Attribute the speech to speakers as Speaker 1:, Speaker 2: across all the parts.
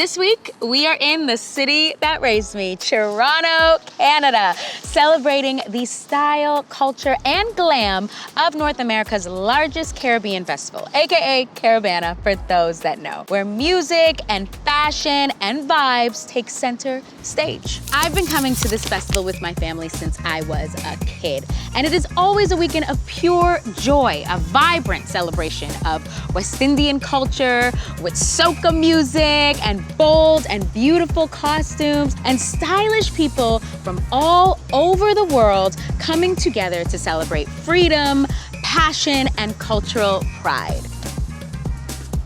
Speaker 1: This week, we are in the city that raised me, Toronto, Canada, celebrating the style, culture, and glam of North America's largest Caribbean festival, aka Caribana for those that know, where music and fashion and vibes take center stage. I've been coming to this festival with my family since I was a kid, and it is always a weekend of pure joy, a vibrant celebration of West Indian culture with soca music and bold and beautiful costumes and stylish people from all over the world coming together to celebrate freedom, passion, and cultural pride.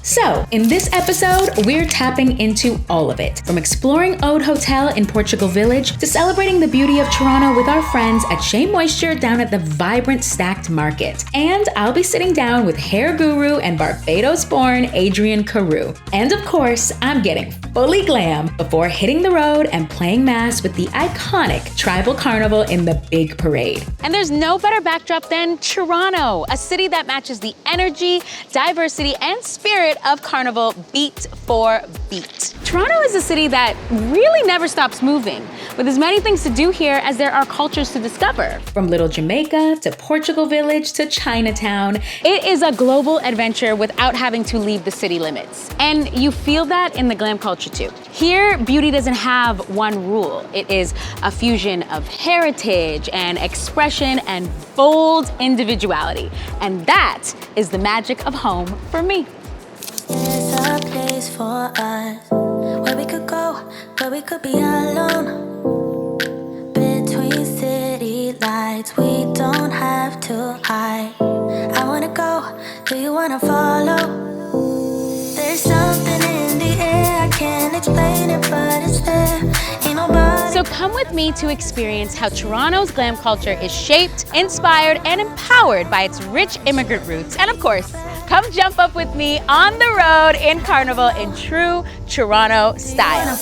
Speaker 1: So, in this episode, we're tapping into all of it. From exploring Ode Hotel in Portugal Village to celebrating the beauty of Toronto with our friends at Shea Moisture down at the vibrant Stacked Market. And I'll be sitting down with hair guru and Barbados-born Adrian Carew. And of course, I'm getting fully glam before hitting the road and playing mass with the iconic tribal carnival in the big parade. And there's no better backdrop than Toronto, a city that matches the energy, diversity, and spirit of Carnival beat for beat. Toronto is a city that really never stops moving, with as many things to do here as there are cultures to discover. From Little Jamaica to Portugal Village to Chinatown, it is a global adventure without having to leave the city limits. And you feel that in the glam culture too. Here, beauty doesn't have one rule. It is a fusion of heritage and expression and bold individuality. And that is the magic of home for me.
Speaker 2: There's a place for us where we could go, where we could be alone. Between city lights, we don't have to hide. I wanna go, do you wanna follow? There's something in the air, I can't explain it, but it's there. Ain't nobody.
Speaker 1: So come with me to experience how Toronto's glam culture is shaped, inspired, and empowered by its rich immigrant roots. And of course, come jump up with me on the road in Carnival in true Toronto style.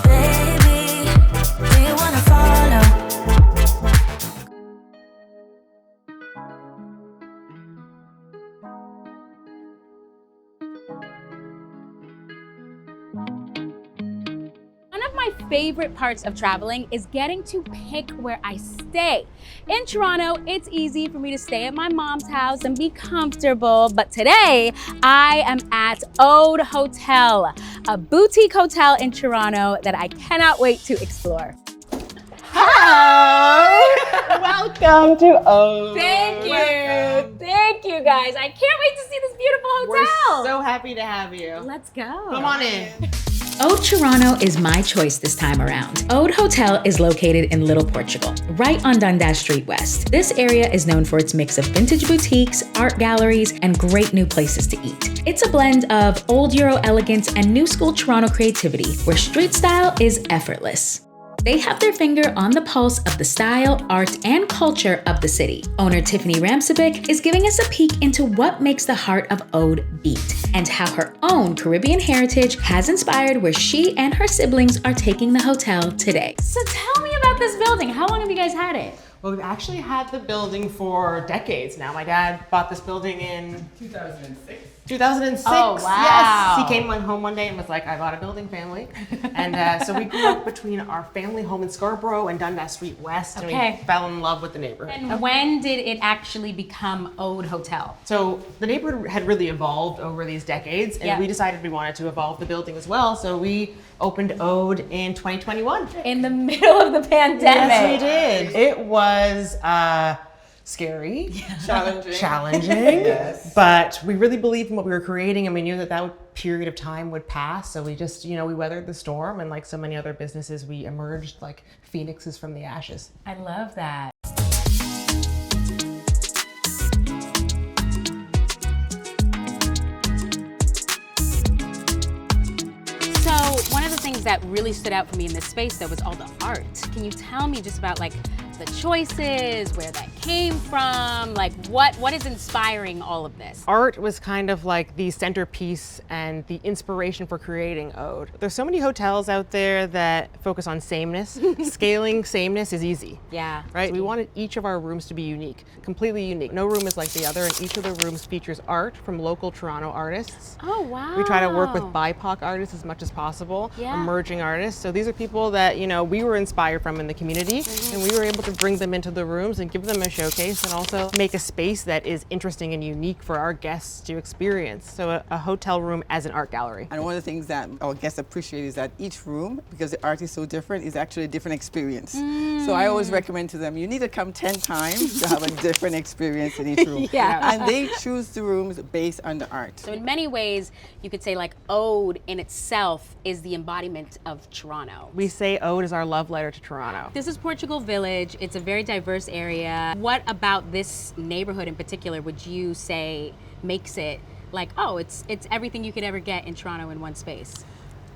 Speaker 2: Baby, do you wanna follow?
Speaker 1: One of my favorite parts of traveling is getting to pick where I stay. In Toronto, it's easy for me to stay at my mom's house and be comfortable, but today I am at Ode Hotel, a boutique hotel in Toronto that I cannot wait to explore.
Speaker 3: Hi! Welcome to Ode.
Speaker 1: Thank you guys. I can't wait to see this beautiful hotel.
Speaker 3: We're so happy to have you.
Speaker 1: Let's go.
Speaker 3: Come on in.
Speaker 1: Ode Toronto is my choice this time around. Ode Hotel is located in Little Portugal, right on Dundas Street West. This area is known for its mix of vintage boutiques, art galleries, and great new places to eat. It's a blend of old Euro elegance and new school Toronto creativity, where street style is effortless. They have their finger on the pulse of the style, art, and culture of the city. Owner Tiffany Ramsovic is giving us a peek into what makes the heart of Ode beat, and how her own Caribbean heritage has inspired where she and her siblings are taking the hotel today. So tell me about this building. How long have you guys had it?
Speaker 3: Well, we've actually had the building for decades now. My dad bought this building in
Speaker 4: 2006.
Speaker 3: 2006.
Speaker 1: Oh, wow.
Speaker 3: Yes. He came home one day and was like, I bought a building, family. And so we grew up between our family home in Scarborough and Dundas Street West.
Speaker 1: Okay.
Speaker 3: And we fell in love with the neighborhood.
Speaker 1: And when did it actually become Ode Hotel?
Speaker 3: So the neighborhood had really evolved over these decades, and we decided we wanted to evolve the building as well. So we opened Ode in 2021.
Speaker 1: In the middle of the pandemic.
Speaker 3: Yes, we did. It was scary, challenging,
Speaker 4: Yes.
Speaker 3: but we really believed in what we were creating, and we knew that that period of time would pass. So we just, we weathered the storm, and like so many other businesses, we emerged like phoenixes from the ashes.
Speaker 1: I love that. So one of the things that really stood out for me in this space though was all the art. Can you tell me just about like the choices, where that came from? Like, what is inspiring all of this?
Speaker 3: Art was kind of like the centerpiece and the inspiration for creating Ode. There's so many hotels out there that focus on sameness. Scaling sameness is easy.
Speaker 1: Yeah.
Speaker 3: Right? We wanted each of our rooms to be unique, completely unique. No room is like the other, and each of the rooms features art from local Toronto artists.
Speaker 1: Oh, wow.
Speaker 3: We try to work with BIPOC artists as much as possible, emerging artists. So these are people that, you know, we were inspired from in the community, and we were able to bring them into the rooms and give them a showcase and also make a space that is interesting and unique for our guests to experience. So a hotel room as an art gallery.
Speaker 4: And one of the things that our guests appreciate is that each room, because the art is so different, is actually a different experience. So I always recommend to them, you need to come 10 times to have a different experience in each room. And they choose the rooms based on the art.
Speaker 1: So in many ways, you could say like Ode in itself is the embodiment of Toronto.
Speaker 3: We say Ode is our love letter to Toronto.
Speaker 1: This is Portugal Village. It's a very diverse area. What about this neighborhood in particular would you say makes it like, oh, it's everything you could ever get in Toronto in one space?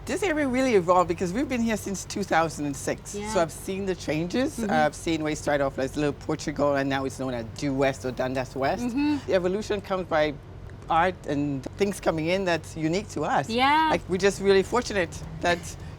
Speaker 4: This area really evolved because we've been here since 2006. So I've seen the changes. I've seen where it started off as Little Portugal and now it's known as Due West or Dundas West. The evolution comes by art and things coming in that's unique to us. Like we're just really fortunate that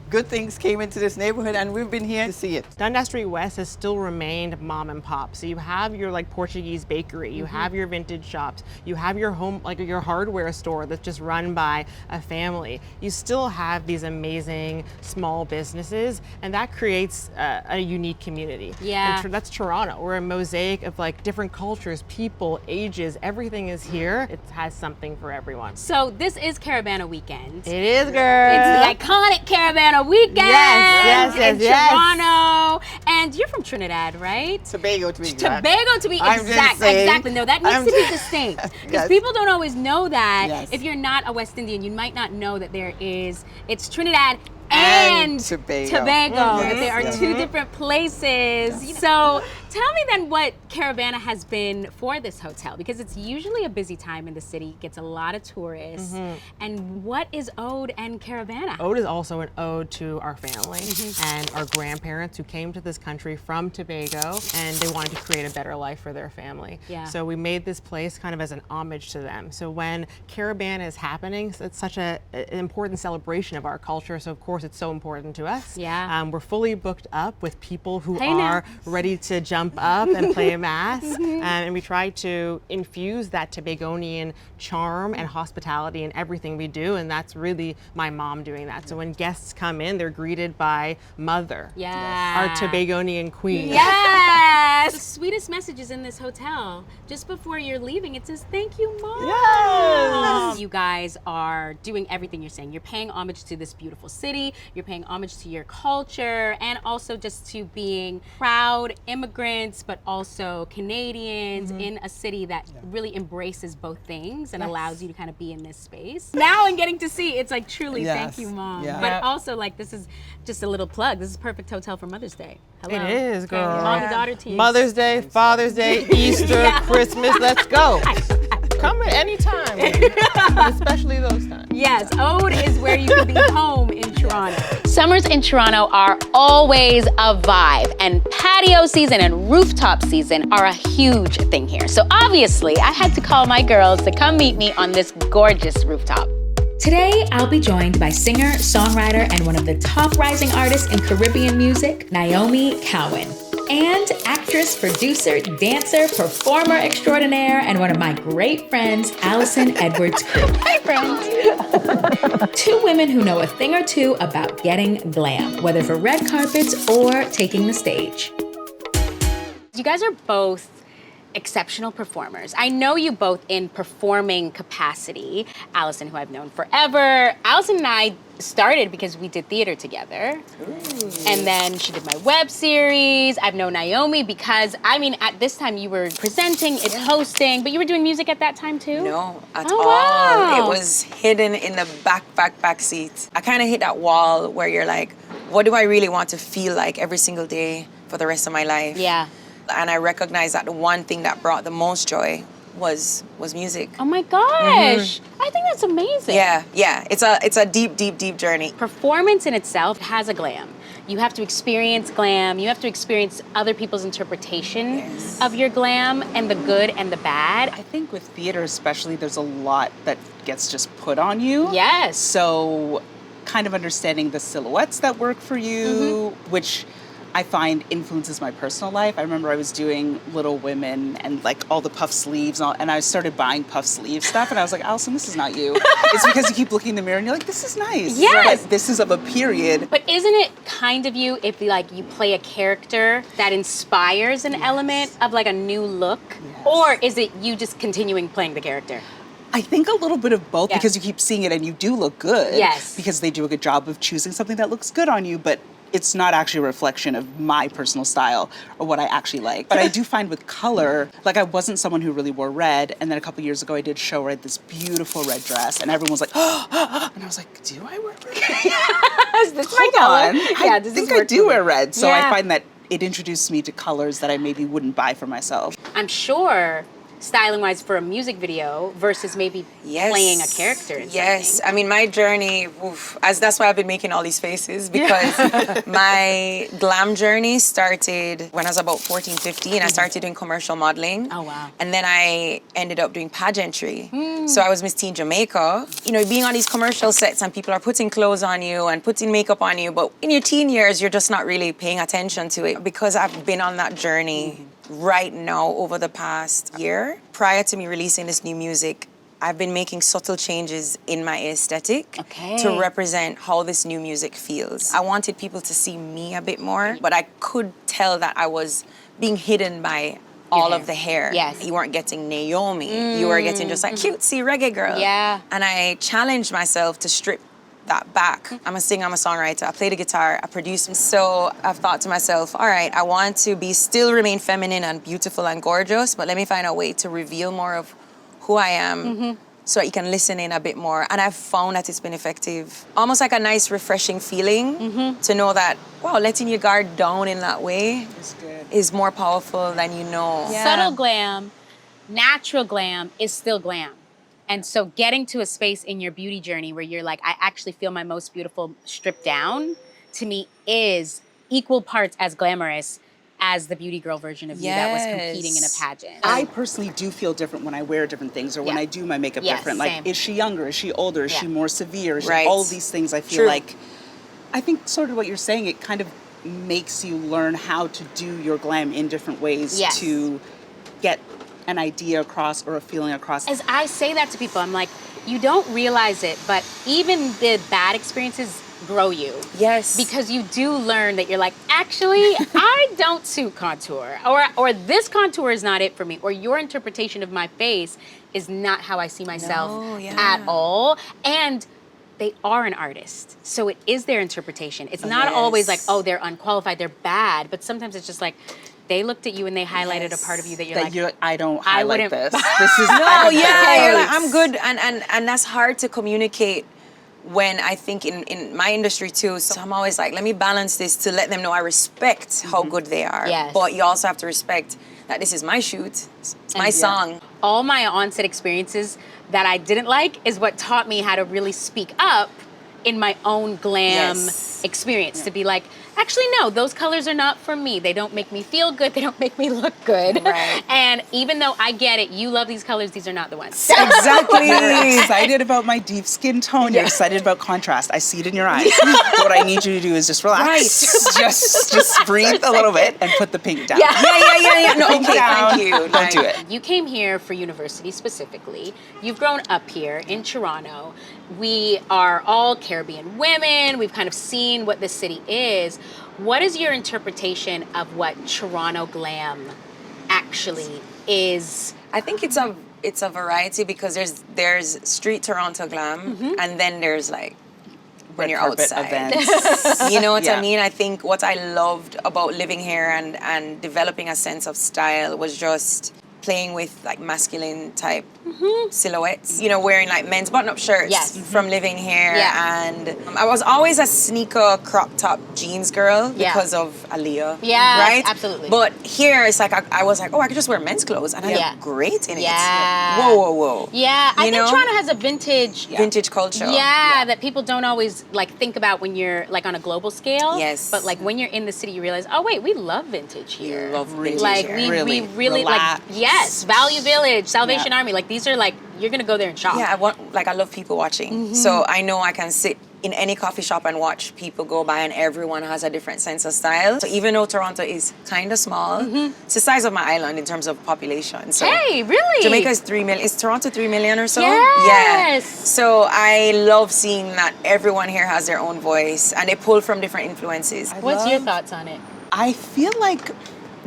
Speaker 4: good things came into this neighborhood and we've been here to see it.
Speaker 3: Dundas Street West has still remained mom and pop. So you have your like Portuguese bakery, you have your vintage shops, you have your home, like your hardware store that's just run by a family. You still have these amazing small businesses and that creates a unique community. And that's Toronto. We're a mosaic of like different cultures, people, ages, everything is here. It has something for everyone.
Speaker 1: So this is Caribana weekend.
Speaker 3: It is, girl.
Speaker 1: It's the iconic Caribana weekend in Toronto. And you're from Trinidad, right?
Speaker 4: Tobago to be exact.
Speaker 1: Tobago to be exactly. No, that needs to be distinct. Because people don't always know that. If you're not a West Indian, you might not know that it's Trinidad and Tobago. That there are two different places. So tell me then what Caribana has been for this hotel, because it's usually a busy time in the city, gets a lot of tourists. And what is Ode and Caribana?
Speaker 3: Ode is also an ode to our family and our grandparents who came to this country from Tobago and they wanted to create a better life for their family. So we made this place kind of as an homage to them. So when Caribana is happening, it's such an important celebration of our culture. So of course it's so important to us. We're fully booked up with people who are ready to jump up and play a mass. And we try to infuse that Tobagonian charm and hospitality in everything we do. And that's really my mom doing that. So when guests come in, they're greeted by Mother, our Tobagonian queen.
Speaker 1: The sweetest message is in this hotel. Just before you're leaving, it says, "Thank you, Mom." You guys are doing everything you're saying. You're paying homage to this beautiful city. You're paying homage to your culture and also just to being proud immigrants, but also Canadians in a city that really embraces both things and allows you to kind of be in this space. Now I'm getting to see, it's like truly thank you, Mom. But also like this is just a little plug. This is a perfect hotel for Mother's Day. Hello.
Speaker 3: It is, girl.
Speaker 1: Mom and daughter team.
Speaker 3: Mother's Day, Father's Day, Easter, Christmas, let's go. Come at any time, especially those times.
Speaker 1: Yes, Ode is where you can be home in Toronto. Summers in Toronto are always a vibe, and patio season and rooftop season are a huge thing here. So obviously, I had to call my girls to come meet me on this gorgeous rooftop. Today, I'll be joined by singer, songwriter, and one of the top rising artists in Caribbean music, Naomi Cowan. And actress, producer, dancer, performer extraordinaire, and one of my great friends, Allison Edwards Crew. Hi, friends. Two women who know a thing or two about getting glam, whether for red carpets or taking the stage. You guys are both exceptional performers. I know you both in performing capacity. Allison, who I've known forever. Allison and I started because we did theater together. And then she did my web series. I've known Naomi because, I mean, at this time you were presenting and hosting, but you were doing music at that time too?
Speaker 5: No, at
Speaker 1: all.
Speaker 5: Wow. It was hidden in the back seat. I kind of hit that wall where you're like, what do I really want to feel like every single day for the rest of my life? And I recognized that the one thing that brought the most joy was music.
Speaker 1: Oh my gosh. I think that's amazing.
Speaker 5: Yeah. It's a deep journey.
Speaker 1: Performance in itself has a glam. you have to experience glam, you have to experience other people's interpretation of your glam and the good and the bad.
Speaker 6: I think with theater especially, there's a lot that gets just put on you.
Speaker 1: Yes.
Speaker 6: So kind of understanding the silhouettes that work for you, which I find influences my personal life. I remember I was doing Little Women and like all the puff sleeves and I started buying puff sleeve stuff and I was like, Allison, this is not you. It's because you keep looking in the mirror and you're like, this is nice.
Speaker 1: Yes.
Speaker 6: But this is of a period.
Speaker 1: But isn't it kind of you if like you play a character that inspires an element of like a new look?
Speaker 6: Yes.
Speaker 1: Or is it you just continuing playing the character?
Speaker 6: I think a little bit of both because you keep seeing it and you do look good.
Speaker 1: Yes.
Speaker 6: Because they do a good job of choosing something that looks good on you, but it's not actually a reflection of my personal style or what I actually like. But I do find with color, like I wasn't someone who really wore red, and then a couple years ago I did show red, this beautiful red dress, and everyone was like, oh, and I was like, do I wear red?
Speaker 1: Is this my color?
Speaker 6: I think I do wear red, so I find that it introduced me to colors that I maybe wouldn't buy for myself.
Speaker 1: I'm sure styling-wise for a music video versus maybe playing a character in something.
Speaker 5: I mean, my journey, that's why I've been making all these faces, because my glam journey started when I was about 14, 15. I started doing commercial modeling.
Speaker 1: Oh, wow.
Speaker 5: And then I ended up doing pageantry. So I was Miss Teen Jamaica. You know, being on these commercial sets and people are putting clothes on you and putting makeup on you, but in your teen years, you're just not really paying attention to it. Because I've been on that journey right now over the past year. Prior to me releasing this new music, I've been making subtle changes in my aesthetic to represent how this new music feels. I wanted people to see me a bit more, but I could tell that I was being hidden by all of the hair.
Speaker 1: Yes.
Speaker 5: You weren't getting Naomi. You were getting just like cutesy reggae girl.
Speaker 1: Yeah.
Speaker 5: And I challenged myself to strip that back. I'm a singer, I'm a songwriter, I play the guitar, I produce. So I've thought to myself, all right, I want to still remain feminine and beautiful and gorgeous, but let me find a way to reveal more of who I am so that you can listen in a bit more. And I've found that it's been effective. Almost like a nice, refreshing feeling to know that, wow, letting your guard down in that way is more powerful than you know.
Speaker 1: Yeah. Subtle glam, natural glam is still glam. And so getting to a space in your beauty journey where you're like, I actually feel my most beautiful stripped down, to me is equal parts as glamorous as the beauty girl version of you that was competing in a pageant.
Speaker 6: I personally do feel different when I wear different things or when I do my makeup different. Like,
Speaker 1: same.
Speaker 6: is she younger? Is she older? Is she more severe? Is she,
Speaker 5: Right.
Speaker 6: all of these things I feel like, I think sort of what you're saying, it kind of makes you learn how to do your glam in different ways to get an idea across or a feeling across.
Speaker 1: As I say that to people, I'm like, you don't realize it, but even the bad experiences grow you.
Speaker 5: Yes.
Speaker 1: Because you do learn that you're like, actually, I don't suit contour, or this contour is not it for me, or your interpretation of my face is not how I see myself at all. And they are an artist, so it is their interpretation. It's not always like, oh, they're unqualified, they're bad, but sometimes it's just like, they looked at you and they highlighted a part of you that you're like,
Speaker 6: I don't highlight this.
Speaker 5: This is you're like, I'm good, and that's hard to communicate when I think in my industry too. So I'm always like, let me balance this to let them know I respect how good they are.
Speaker 1: Yes.
Speaker 5: But you also have to respect that this is my shoot, it's my song.
Speaker 1: All my on-set experiences that I didn't like is what taught me how to really speak up in my own glam experience, to be like, actually, no, those colors are not for me. They don't make me feel good. They don't make me look good.
Speaker 5: Right.
Speaker 1: And even though I get it, you love these colors, these are not the ones.
Speaker 6: Exactly. You're excited about my deep skin tone. You're excited about contrast. I see it in your eyes. What I need you to do is just relax.
Speaker 5: Right.
Speaker 6: Just breathe a little bit and put the pink down.
Speaker 5: Yeah. No,
Speaker 6: Pink
Speaker 5: okay,
Speaker 6: down.
Speaker 5: thank you.
Speaker 6: Don't do it.
Speaker 1: You came here for university specifically. You've grown up here in Toronto. We are all Caribbean women. We've kind of seen what this city is. What is your interpretation of what Toronto glam actually is?
Speaker 5: I think it's a variety, because there's street Toronto glam, and then there's like when
Speaker 6: Red
Speaker 5: you're
Speaker 6: carpet
Speaker 5: outside.
Speaker 6: events.
Speaker 5: You know what I mean? I think what I loved about living here and developing a sense of style was just playing with like masculine type silhouettes, you know, wearing like men's button-up shirts from living here. And I was always a sneaker crop top jeans girl because of Aaliyah.
Speaker 1: Yeah,
Speaker 5: right?
Speaker 1: absolutely.
Speaker 5: But here it's like I was like, oh, I could just wear men's clothes and I look great in it. Whoa, whoa, whoa.
Speaker 1: Yeah, I think Toronto has a vintage
Speaker 5: culture.
Speaker 1: Yeah, that people don't always like think about when you're like on a global scale.
Speaker 5: Yes.
Speaker 1: But like when you're in the city, you realize, oh wait, we love vintage here.
Speaker 5: We love vintage
Speaker 1: like
Speaker 5: here.
Speaker 1: we really like Value Village, Salvation Army. Like these are like you're gonna go there and shop.
Speaker 5: Yeah, I love people watching. So I know I can sit in any coffee shop and watch people go by, and everyone has a different sense of style. So even though Toronto is kind of small, it's the size of my island in terms of population. So
Speaker 1: hey, really?
Speaker 5: Jamaica is 3 million. Is Toronto 3 million or so?
Speaker 1: Yes.
Speaker 5: Yeah. So I love seeing that everyone here has their own voice and they pull from different influences.
Speaker 1: What's your thoughts on it?
Speaker 6: I feel like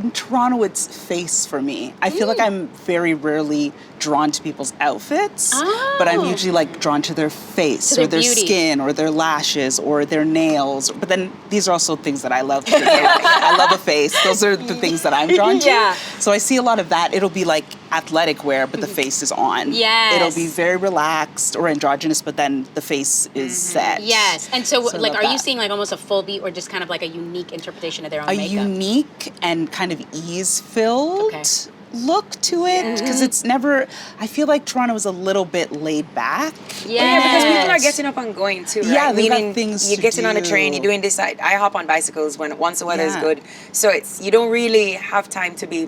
Speaker 6: in Toronto, it's face for me. I feel like I'm very rarely drawn to people's outfits, but I'm usually like drawn to their face or their
Speaker 1: beauty.
Speaker 6: skin or their lashes or their nails. But then these are also things that I love. I love a face. Those are the things that I'm drawn to.
Speaker 1: Yeah.
Speaker 6: So I see a lot of that. It'll be like athletic wear, but the face is on.
Speaker 1: Yes.
Speaker 6: It'll be very relaxed or androgynous, but then the face is set.
Speaker 1: Yes. And so
Speaker 6: I
Speaker 1: like,
Speaker 6: love
Speaker 1: are you
Speaker 6: that.
Speaker 1: seeing like almost a full beat or just kind of like a unique interpretation of their own
Speaker 6: A
Speaker 1: makeup?
Speaker 6: unique and kind of ease-filled look to it, because it's never, I feel like Toronto is a little bit laid back.
Speaker 5: Yeah, because people are getting up and going too, right?
Speaker 6: Yeah, they got
Speaker 5: Meaning
Speaker 6: things
Speaker 5: you're
Speaker 6: to
Speaker 5: getting on a train,
Speaker 6: do.
Speaker 5: you're doing this. I hop on bicycles once the weather is good. So you don't really have time to be,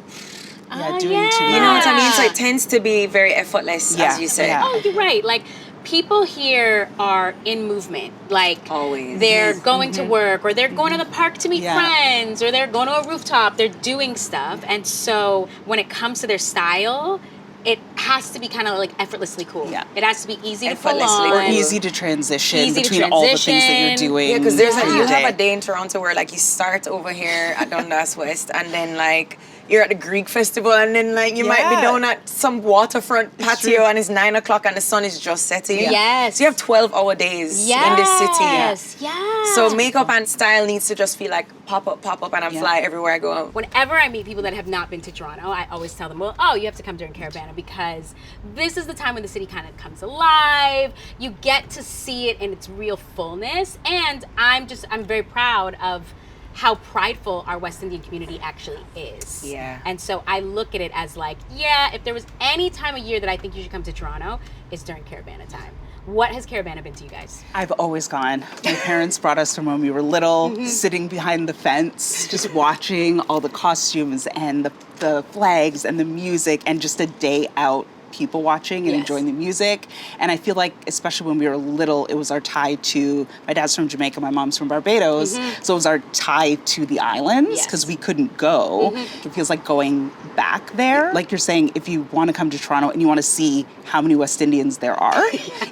Speaker 6: doing too
Speaker 5: you know what I mean? So it tends to be very effortless, as you said.
Speaker 1: Oh, you're right. Like, people here are in movement. Like,
Speaker 5: always.
Speaker 1: They're going to work, or they're going to the park to meet
Speaker 6: Yeah.
Speaker 1: friends, or they're going to a rooftop. They're doing stuff. And so when it comes to their style, it has to be kind of like effortlessly cool.
Speaker 6: Yeah.
Speaker 1: It has to be easy to pull
Speaker 5: Effortlessly
Speaker 1: on.
Speaker 6: Or easy to transition
Speaker 1: Easy to
Speaker 6: between all the things that
Speaker 1: transition.
Speaker 6: you're doing.
Speaker 5: Yeah, because you
Speaker 6: day.
Speaker 5: have a day in Toronto where like you start over here at Dundas West, and then like you're at the Greek festival, and then like you might be down at some waterfront patio, and it's 9 o'clock and the sun is just setting.
Speaker 1: Yes.
Speaker 5: So you have 12-hour days in this city.
Speaker 1: Yes. Yes.
Speaker 5: So makeup and style needs to just feel like pop up, and I fly everywhere I go.
Speaker 1: Whenever I meet people that have not been to Toronto, I always tell them, well, oh, you have to come during Caribana, because this is the time when the city kind of comes alive. You get to see it in its real fullness. And I'm very proud of how prideful our West Indian community actually is.
Speaker 5: Yeah.
Speaker 1: And so I look at it as like, yeah, if there was any time of year that I think you should come to Toronto, it's during Caribana time. What has Caribana been to you guys?
Speaker 6: I've always gone. My parents brought us from when we were little, sitting behind the fence, just watching all the costumes and the flags and the music, and just a day out, people watching and enjoying the music. And I feel like, especially when we were little, it was our tie to, my dad's from Jamaica, my mom's from Barbados, so it was our tie to the islands, because we couldn't go. It feels like going back there. Like you're saying, if you want to come to Toronto and you want to see how many West Indians there are,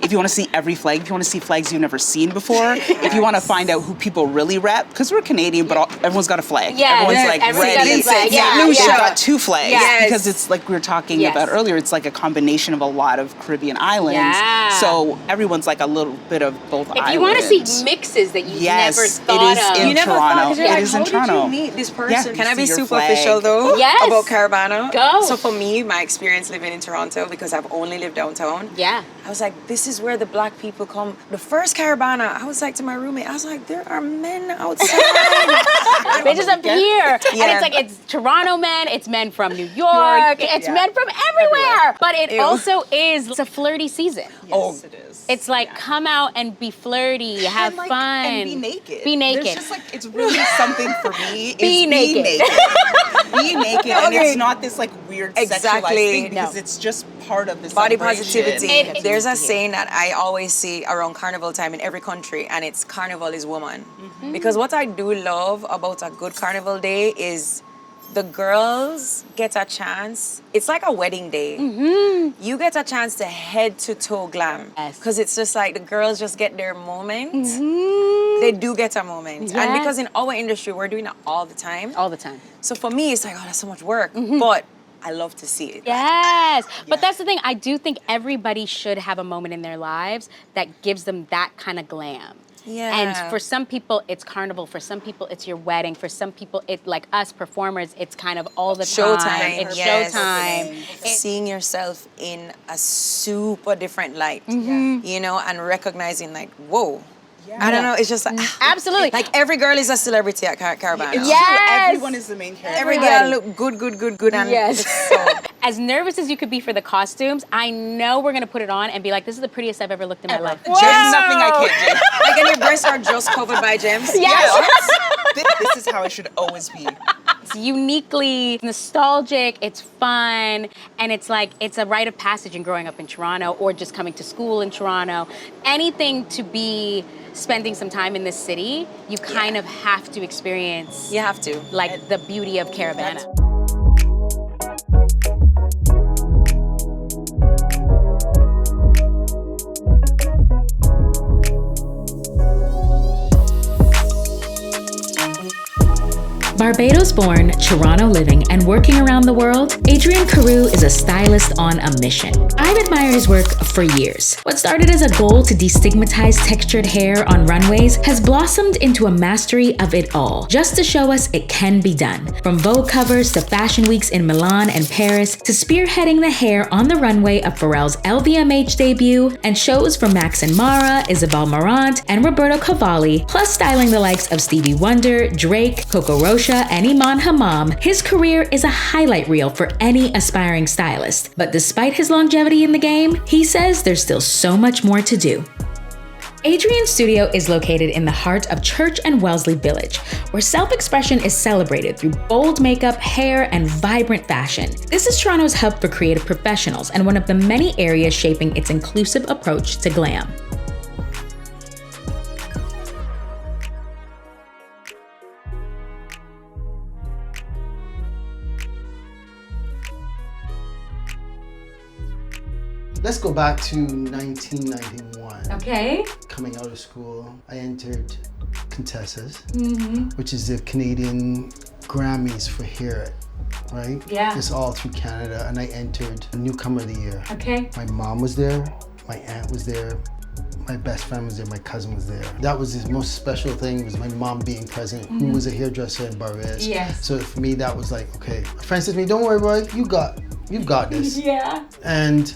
Speaker 6: if you want to see every flag, if you want to see flags you've never seen before, if you want to find out who people really rep, because we're Canadian, but everyone's got a flag. Everyone's like
Speaker 1: everyone's
Speaker 6: ready.
Speaker 1: got a flag.
Speaker 6: They've got 2 flags,
Speaker 5: Yes.
Speaker 6: because it's like we were talking about earlier, it's like a combination of a lot of Caribbean islands.
Speaker 1: Yeah.
Speaker 6: So everyone's like a little bit of both islands.
Speaker 1: If you want to see mixes that you've never thought of.
Speaker 6: in
Speaker 5: You never
Speaker 6: Toronto.
Speaker 5: thought, you're like,
Speaker 6: It is in
Speaker 5: how did
Speaker 6: Toronto.
Speaker 5: you meet this person?
Speaker 6: Yeah,
Speaker 5: Can I
Speaker 6: you
Speaker 5: be
Speaker 6: see your
Speaker 5: superficial
Speaker 6: flag.
Speaker 5: though?
Speaker 1: Yes.
Speaker 5: About Caribana?
Speaker 1: Go.
Speaker 5: So for me, my experience living in Toronto, because I've only lived downtown,
Speaker 1: Yeah.
Speaker 5: I was like, this is where the black people come. The first Caribana, I was like to my roommate, I was like, there are men outside.
Speaker 1: They just appear.
Speaker 5: Yeah.
Speaker 1: And it's like, it's Toronto men, it's men from New York, it's men from everywhere. But it also is, it's a flirty season.
Speaker 6: Yes, it is.
Speaker 1: It's like, come out and be flirty, have
Speaker 6: And, like,
Speaker 1: fun.
Speaker 6: and be naked.
Speaker 1: Be naked.
Speaker 6: There's just like, it's really something for me.
Speaker 1: Be
Speaker 6: is
Speaker 1: naked.
Speaker 6: Be naked. And it's not this like weird sexualized thing, because
Speaker 1: No.
Speaker 6: it's just part of this
Speaker 5: Body
Speaker 6: celebration.
Speaker 5: positivity. There's a saying that I always see around Carnival time in every country, and it's Carnival is woman. Because what I do love about a good Carnival day is the girls get a chance. It's like a wedding day. You get a chance to head to toe glam.
Speaker 1: Yes.
Speaker 5: Because it's just like the girls just get their moment. They do get a moment.
Speaker 1: Yeah.
Speaker 5: And because in our industry, we're doing it all the time.
Speaker 1: All the time.
Speaker 5: So for me, it's like, oh, that's so much work. But I love to see it.
Speaker 1: Yes. But that's the thing. I do think everybody should have a moment in their lives that gives them that kind of glam.
Speaker 5: Yeah.
Speaker 1: And for some people, it's Carnival. For some people, it's your wedding. For some people, it's like us performers, it's kind of all the time.
Speaker 5: Showtime.
Speaker 1: It's
Speaker 5: Yes.
Speaker 1: showtime.
Speaker 5: Seeing yourself in a super different light, you know, and recognizing like, whoa. I don't know, it's just like,
Speaker 1: absolutely.
Speaker 5: Like every girl is a celebrity at Caribana.
Speaker 1: Yes.
Speaker 6: Everyone is the main character.
Speaker 5: Every girl look good, and
Speaker 1: Yes.
Speaker 5: it's so...
Speaker 1: As nervous as you could be for the costumes, I know we're gonna put it on and be like, this is the prettiest I've ever looked in my life.
Speaker 6: There's nothing I can't do.
Speaker 5: Like, and your breasts are just covered by gems.
Speaker 1: Yes.
Speaker 6: This is how it should always be.
Speaker 1: It's uniquely nostalgic, it's fun, and it's like, it's a rite of passage in growing up in Toronto or just coming to school in Toronto. Anything to be spending some time in this city, you kind of have to experience.
Speaker 5: You have to.
Speaker 1: Like the beauty of Caribana. Barbados-born, Toronto-living, and working around the world, Adrian Carew is a stylist on a mission. I've admired his work for years. What started as a goal to destigmatize textured hair on runways has blossomed into a mastery of it all, just to show us it can be done. From Vogue covers to fashion weeks in Milan and Paris, to spearheading the hair on the runway of Pharrell's LVMH debut, and shows from Max and Mara, Isabel Marant, and Roberto Cavalli, plus styling the likes of Stevie Wonder, Drake, Coco Rocha, and Iman Hammam, his career is a highlight reel for any aspiring stylist. But despite his longevity in the game, he says there's still so much more to do. Adrian's studio is located in the heart of Church and Wellesley Village, where self-expression is celebrated through bold makeup, hair, and vibrant fashion. This is Toronto's hub for creative professionals and one of the many areas shaping its inclusive approach to glam.
Speaker 7: Let's go back to 1991.
Speaker 1: Okay.
Speaker 7: Coming out of school, I entered Contessa's, which is the Canadian Grammys for hair, right?
Speaker 1: Yeah.
Speaker 7: It's all through Canada, and I entered Newcomer of the Year.
Speaker 1: Okay.
Speaker 7: My mom was there, my aunt was there, my best friend was there, my cousin was there. That was the most special thing, was my mom being present, who was a hairdresser in Barbados.
Speaker 1: Yes.
Speaker 7: So for me, that was like, okay. My friend said to me, don't worry, boy, you've got this.
Speaker 1: Yeah.
Speaker 7: And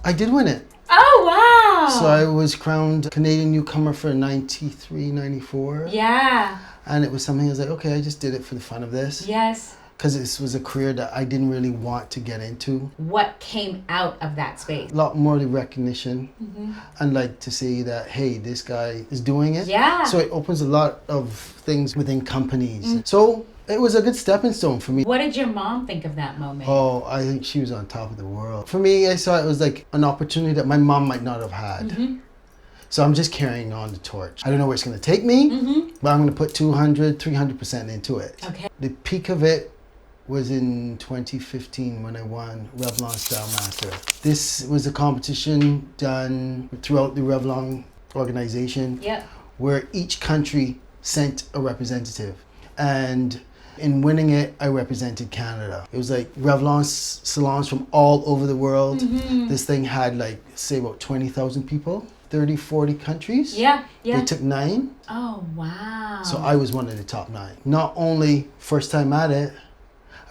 Speaker 7: I did win it.
Speaker 1: Oh, wow.
Speaker 7: So I was crowned Canadian newcomer for 93, 94.
Speaker 1: Yeah.
Speaker 7: And it was something I was like, okay, I just did it for the fun of this.
Speaker 1: Yes.
Speaker 7: Because this was a career that I didn't really want to get into.
Speaker 1: What came out of that space?
Speaker 7: A lot more the recognition. And like to see that, hey, this guy is doing it.
Speaker 1: Yeah.
Speaker 7: So it opens a lot of things within companies. So it was a good stepping stone for me.
Speaker 1: What did your mom think of that moment?
Speaker 7: Oh, I think she was on top of the world. For me, I saw it was like an opportunity that my mom might not have had. So I'm just carrying on the torch. I don't know where it's gonna take me, but I'm gonna put 200, 300% into it.
Speaker 1: Okay.
Speaker 7: The peak of it was in 2015 when I won Revlon Style Master. This was a competition done throughout the Revlon organization, where each country sent a representative. And in winning it, I represented Canada. It was like Revlon salons from all over the world. This thing had like, say about 20,000 people, 30, 40 countries.
Speaker 1: Yeah.
Speaker 7: They took 9.
Speaker 1: Oh, wow.
Speaker 7: So I was one of the top 9. Not only first time at it,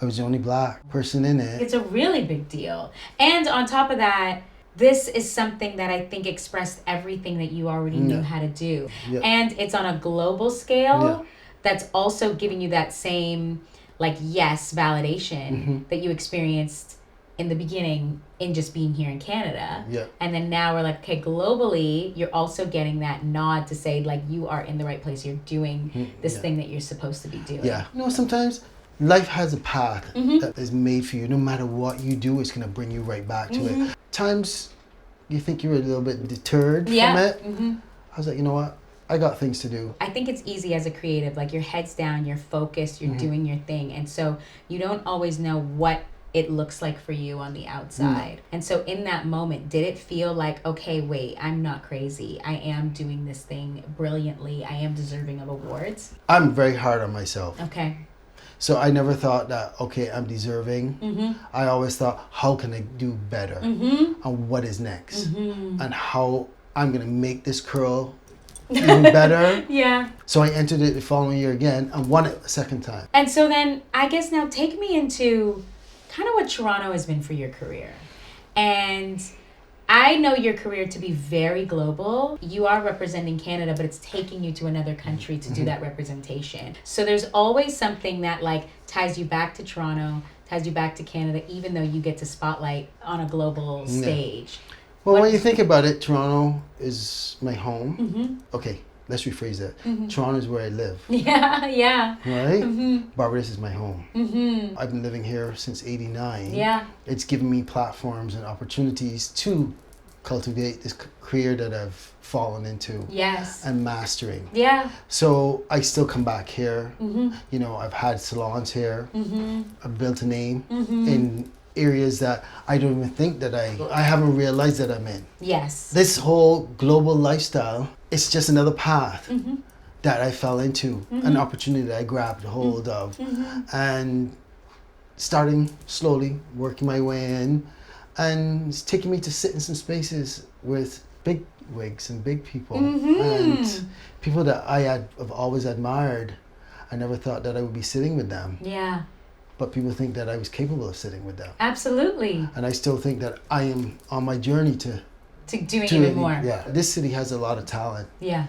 Speaker 7: I was the only black person in it.
Speaker 1: It's a really big deal. And on top of that, this is something that I think expressed everything that you already knew how to do. And it's on a global scale. That's also giving you that same, like, yes, validation that you experienced in the beginning in just being here in Canada. And then now we're like, okay, globally, you're also getting that nod to say, like, you are in the right place. You're doing this thing that you're supposed to be doing.
Speaker 7: You know, sometimes life has a path that is made for you. No matter what you do, it's going to bring you right back to it. Times you think you're a little bit deterred from it. I was like, you know what? I got things to do.
Speaker 1: I think it's easy as a creative, like your head's down, you're focused, you're doing your thing. And so you don't always know what it looks like for you on the outside. And so in that moment, did it feel like, okay, wait, I'm not crazy. I am doing this thing brilliantly. I am deserving of awards.
Speaker 7: I'm very hard on myself.
Speaker 1: Okay.
Speaker 7: So I never thought that, okay, I'm deserving. I always thought, how can I do better? And what is next? And how I'm going to make this curl even better.
Speaker 1: Yeah.
Speaker 7: So I entered it the following year again and won it a second time.
Speaker 1: And so then, I guess now take me into kind of what Toronto has been for your career. And I know your career to be very global. You are representing Canada, but it's taking you to another country to do that representation. So there's always something that like ties you back to Toronto, ties you back to Canada, even though you get to spotlight on a global stage.
Speaker 7: Well, when you think about it, Toronto is my home. Okay, let's rephrase that. Toronto is where I live.
Speaker 1: Yeah.
Speaker 7: Right? Barbados is my home. I've been living here since '89.
Speaker 1: Yeah.
Speaker 7: It's given me platforms and opportunities to cultivate this career that I've fallen into.
Speaker 1: Yes.
Speaker 7: And mastering.
Speaker 1: Yeah.
Speaker 7: So I still come back here. You know, I've had salons here. I've built a name in areas that I don't even think that I haven't realized that I'm in.
Speaker 1: Yes.
Speaker 7: This whole global lifestyle, it's just another path that I fell into, an opportunity that I grabbed hold of, and starting slowly, working my way in, and it's taking me to sit in some spaces with big wigs and big people, and people that have always admired. I never thought that I would be sitting with them.
Speaker 1: Yeah.
Speaker 7: But people think that I was capable of sitting with them.
Speaker 1: Absolutely.
Speaker 7: And I still think that I am on my journey to
Speaker 1: doing even more.
Speaker 7: Yeah, this city has a lot of talent.
Speaker 1: Yeah.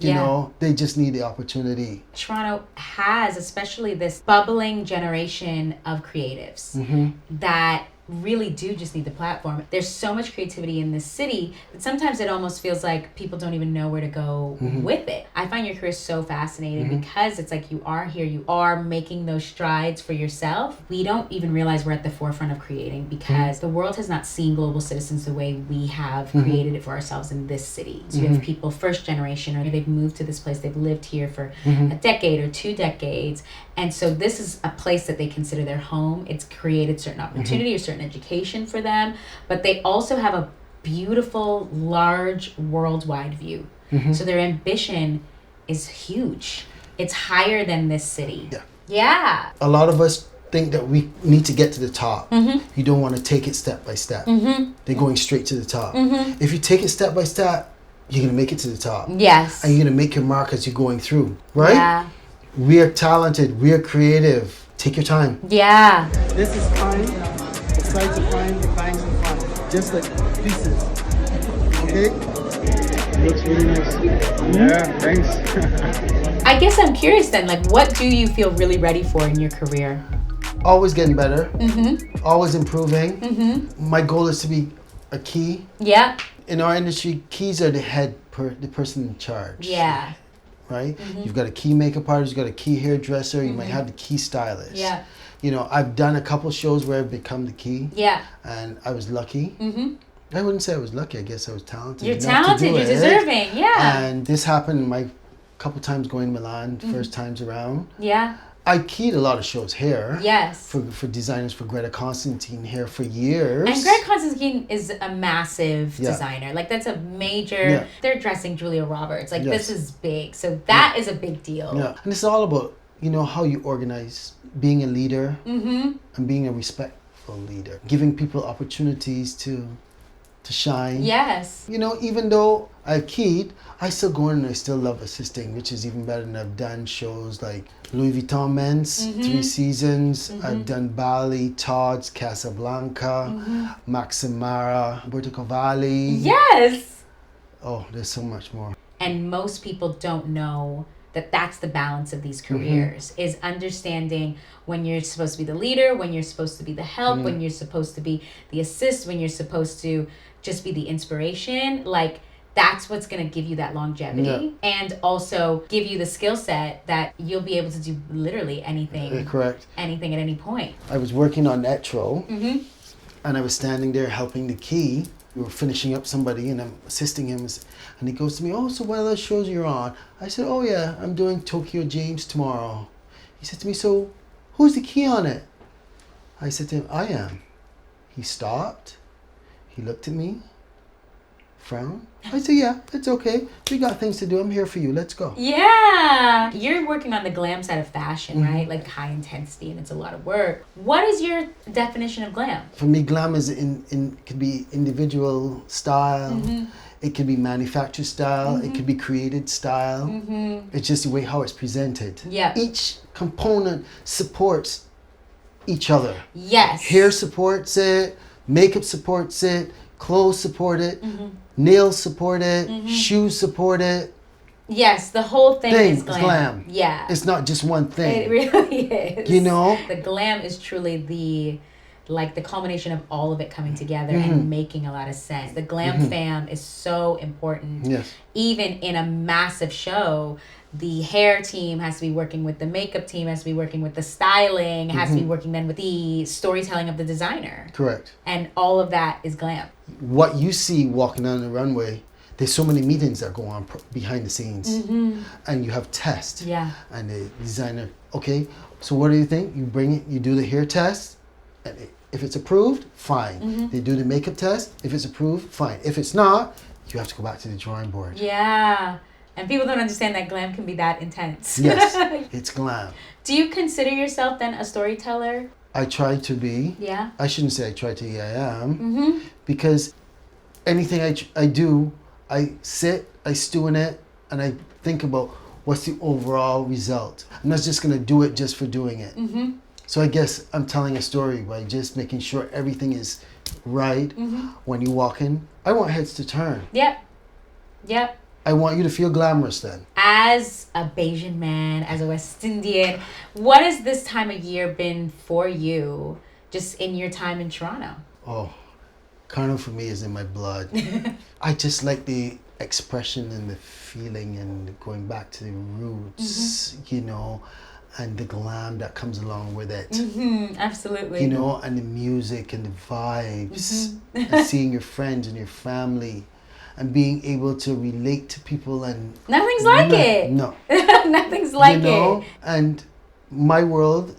Speaker 7: You know, they just need the opportunity.
Speaker 1: Toronto has especially this bubbling generation of creatives that really do just need the platform. There's so much creativity in this city that sometimes it almost feels like people don't even know where to go with it. I find your career so fascinating because it's like you are here, you are making those strides for yourself. We don't even realize we're at the forefront of creating because the world has not seen global citizens the way we have created it for ourselves in this city. So you have people first generation, or they've moved to this place, they've lived here for a decade or 2 decades. And so this is a place that they consider their home. It's created certain opportunity or certain education for them, but they also have a beautiful, large, worldwide view. So their ambition is huge. It's higher than this city. Yeah.
Speaker 7: A lot of us think that we need to get to the top. You don't want to take it step by step. They're going straight to the top. If you take it step by step, you're going to make it to the top.
Speaker 1: Yes.
Speaker 7: And you're going to make your mark as you're going through, right?
Speaker 1: Yeah.
Speaker 7: We are talented. We are creative. Take your time.
Speaker 1: Yeah.
Speaker 7: This is fine. The sides are fine. The bangs are fine. Just like pieces. Okay? Looks really nice.
Speaker 8: Yeah, thanks.
Speaker 1: I guess I'm curious then, like, what do you feel really ready for in your career?
Speaker 7: Always getting better. Always improving. My goal is to be a key.
Speaker 1: Yeah.
Speaker 7: In our industry, keys are the person in charge.
Speaker 1: Yeah.
Speaker 7: Right? You've got a key makeup artist, you've got a key hairdresser, you might have the key stylist.
Speaker 1: Yeah.
Speaker 7: You know, I've done a couple shows where I've become the key.
Speaker 1: Yeah.
Speaker 7: And I was lucky. I wouldn't say I was lucky, I guess I was talented.
Speaker 1: You're
Speaker 7: enough
Speaker 1: talented,
Speaker 7: to do
Speaker 1: you're
Speaker 7: it.
Speaker 1: deserving, yeah.
Speaker 7: And this happened my couple times going to Milan, first times around.
Speaker 1: Yeah.
Speaker 7: I keyed a lot of shows here.
Speaker 1: Yes.
Speaker 7: For designers, for Greta Constantine here for years.
Speaker 1: And Greta Constantine is a massive designer. Like, that's a major, they're dressing Julia Roberts. Like, this is big. So that is a big deal.
Speaker 7: Yeah. And it's all about, you know, how you organize, being a leader and being a respectful leader. Giving people opportunities to shine.
Speaker 1: Yes.
Speaker 7: You know, even though I've keyed, I still go in and I still love assisting, which is even better than I've done shows like Louis Vuitton Men's, 3 seasons. I've done Bali, Todd's, Casablanca, Maximara, Bortocavali.
Speaker 1: Yes.
Speaker 7: Oh, there's so much more.
Speaker 1: And most people don't know that that's the balance of these careers, is understanding when you're supposed to be the leader, when you're supposed to be the help, when you're supposed to be the assist, when you're supposed to just be the inspiration. Like, that's what's going to give you that longevity and also give you the skill set that you'll be able to do literally anything.
Speaker 7: Correct.
Speaker 1: Anything at any point.
Speaker 7: I was working on Etro and I was standing there helping the key. We were finishing up somebody and I'm assisting him, and he goes to me, "Oh, so what other shows you're on?" I said, "Oh yeah, I'm doing Tokyo James tomorrow." He said to me, "So who's the key on it?" I said to him, "I am." He stopped, he looked at me, frowned. I said, "Yeah, it's okay. We got things to do. I'm here for you. Let's go."
Speaker 1: Yeah. You're working on the glam side of fashion, right? Like high intensity, and it's a lot of work. What is your definition of glam?
Speaker 7: For me, glam is can be individual style. it can be manufactured style, it can be created style. It's just the way how it's presented.
Speaker 1: Yeah.
Speaker 7: Each component supports each other.
Speaker 1: Yes.
Speaker 7: Hair supports it, makeup supports it, clothes support it, nails support it, shoes support it.
Speaker 1: Yes, the whole thing is glam.
Speaker 7: Yeah. It's not just one thing.
Speaker 1: It really is.
Speaker 7: You know?
Speaker 1: The glam is truly the culmination of all of it coming together and making a lot of sense. The glam fam is so important.
Speaker 7: Yes.
Speaker 1: Even in a massive show, the hair team has to be working with the makeup team, has to be working with the styling, has to be working then with the storytelling of the designer.
Speaker 7: Correct.
Speaker 1: And all of that is glam.
Speaker 7: What you see walking down the runway, there's so many meetings that go on behind the scenes. And you have tests.
Speaker 1: Yeah.
Speaker 7: And the designer, okay, so what do you think? You bring it, you do the hair test, and if it's approved, fine. They do the makeup test. If it's approved, fine. If it's not, you have to go back to the drawing board.
Speaker 1: Yeah. And people don't understand that glam can be that intense.
Speaker 7: Yes, it's glam.
Speaker 1: Do you consider yourself then a storyteller?
Speaker 7: I try to be.
Speaker 1: Yeah.
Speaker 7: I shouldn't say I try to be, I am. Because anything I do, I sit, I stew in it, and I think about what's the overall result. I'm not just going to do it just for doing it. So I guess I'm telling a story by just making sure everything is right when you walk in. I want heads to turn.
Speaker 1: Yep.
Speaker 7: I want you to feel glamorous then.
Speaker 1: As a Bajan man, as a West Indian, what has this time of year been for you, just in your time in Toronto?
Speaker 7: Oh, Carnival for me is in my blood. I just like the expression and the feeling and going back to the roots, you know, and the glam that comes along with it.
Speaker 1: Absolutely.
Speaker 7: You know, and the music and the vibes and seeing your friends and your family and being able to relate to people and...
Speaker 1: Nothing's like it.
Speaker 7: No.
Speaker 1: Nothing's like
Speaker 7: you know?
Speaker 1: it.
Speaker 7: And my world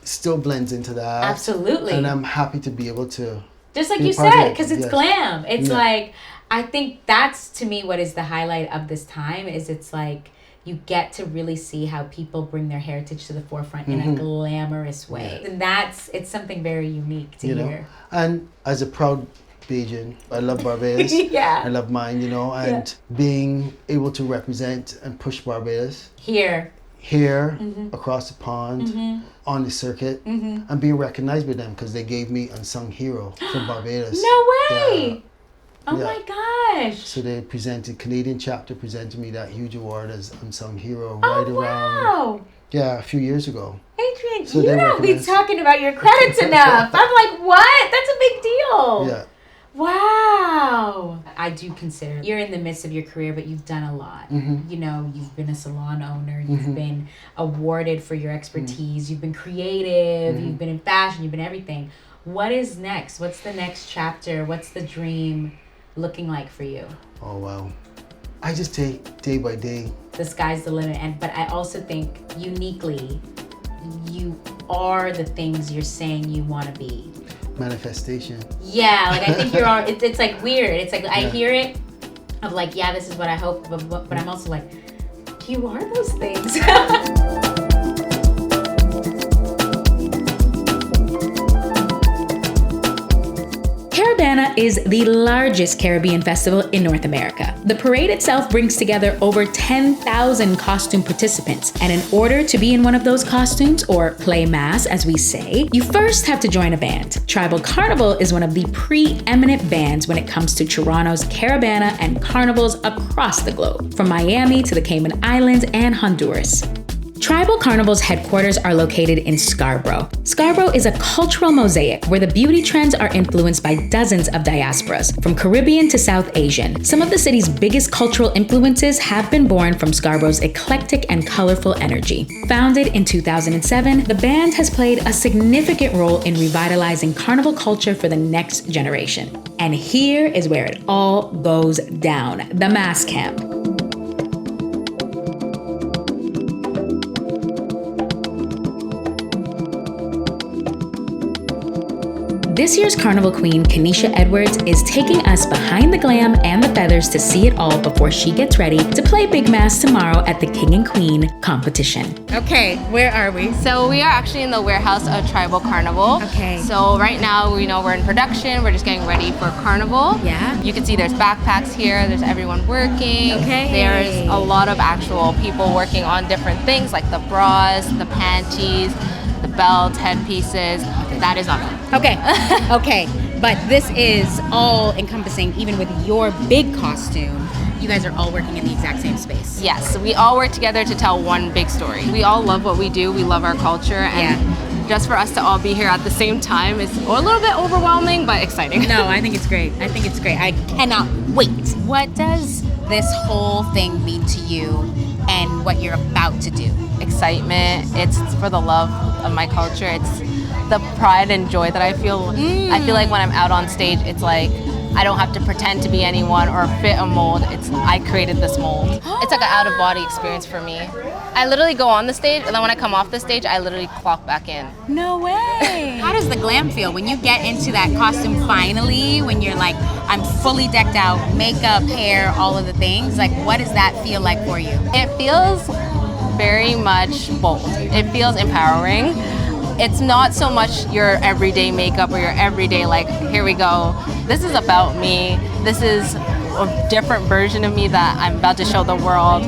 Speaker 7: still blends into that.
Speaker 1: Absolutely.
Speaker 7: And I'm happy to be able to...
Speaker 1: Just like
Speaker 7: be
Speaker 1: you
Speaker 7: part of
Speaker 1: said,
Speaker 7: it.
Speaker 1: because it's
Speaker 7: Yes.
Speaker 1: glam. It's
Speaker 7: Yeah.
Speaker 1: like, I think that's to me what is the highlight of this time, is it's like you get to really see how people bring their heritage to the forefront in a glamorous way.
Speaker 7: Yeah.
Speaker 1: And it's something very unique to
Speaker 7: you
Speaker 1: hear.
Speaker 7: know, and as a proud Bajan, I love Barbados.
Speaker 1: Yeah.
Speaker 7: I love mine, you know, and being able to represent and push Barbados
Speaker 1: Here.
Speaker 7: across the pond, on the circuit, and being recognized by them because they gave me Unsung Hero from Barbados.
Speaker 1: No way!
Speaker 7: Yeah.
Speaker 1: Oh
Speaker 7: Yeah.
Speaker 1: my gosh!
Speaker 7: So they Canadian chapter presented me that huge award as Unsung Hero
Speaker 1: Oh,
Speaker 7: around,
Speaker 1: wow!
Speaker 7: a few years ago.
Speaker 1: Adrian,
Speaker 7: So
Speaker 1: you
Speaker 7: they
Speaker 1: don't be
Speaker 7: recognize-
Speaker 1: talking about your credits enough. I'm like, what? That's a big deal.
Speaker 7: Yeah.
Speaker 1: Wow. I do consider you're in the midst of your career, but you've done a lot. You know, you've been a salon owner, you've been awarded for your expertise, you've been creative, you've been in fashion, you've been everything. What is next? What's the next chapter? What's the dream looking like for you?
Speaker 7: Oh, wow. I just take day by day.
Speaker 1: The sky's the limit. But I also think uniquely, you are the things you're saying you want to be.
Speaker 7: Manifestation.
Speaker 1: Yeah, like I think you're all, it's like weird. It's like I hear it of like, yeah, this is what I hope, but I'm also like, you are those things. Caribana is the largest Caribbean festival in North America. The parade itself brings together over 10,000 costume participants, and in order to be in one of those costumes, or play mass as we say, you first have to join a band. Tribal Carnival is one of the preeminent bands when it comes to Toronto's Caribana and carnivals across the globe, from Miami to the Cayman Islands and Honduras. Tribal Carnival's headquarters are located in Scarborough. Scarborough is a cultural mosaic where the beauty trends are influenced by dozens of diasporas, from Caribbean to South Asian. Some of the city's biggest cultural influences have been born from Scarborough's eclectic and colorful energy. Founded in 2007, the band has played a significant role in revitalizing carnival culture for the next generation. And here is where it all goes down, the Mass Camp. this year's Carnival Queen, Cannisha Edwards, is taking us behind the glam and the feathers to see it all before she gets ready to play Big Mass tomorrow at the King and Queen competition. Okay, where are we?
Speaker 9: So we are actually in the warehouse of Tribal Carnival.
Speaker 1: Okay.
Speaker 9: So right now, we're in production. We're just getting ready for Carnival.
Speaker 1: Yeah.
Speaker 9: You can see there's backpacks here. There's everyone working.
Speaker 1: Okay.
Speaker 9: There's a lot of actual people working on different things like the bras, the panties, the belts, headpieces. That is on it.
Speaker 1: Okay, okay, but this is all encompassing, even with your big costume. You guys are all working in the exact same space.
Speaker 9: Yes, we all work together to tell one big story. We all love what we do. We love our culture. And just for us to all be here at the same time is a little bit overwhelming, but exciting.
Speaker 1: No, I think it's great. I think it's great. I cannot wait. What does this whole thing mean to you and what you're about to do?
Speaker 9: Excitement. It's for the love of my culture. It's the pride and joy that I feel. I feel like when I'm out on stage, it's like I don't have to pretend to be anyone or fit a mold. I created this mold. It's like an out-of-body experience for me. I literally go on the stage, and then when I come off the stage, I literally clock back in.
Speaker 1: No way! How does the glam feel when you get into that costume finally, when you're like, I'm fully decked out, makeup, hair, all of the things? Like, what does that feel like for you?
Speaker 9: It feels very much bold. It feels empowering. It's not so much your everyday makeup or your everyday, like, here we go. This is about me. This is a different version of me that I'm about to show the world.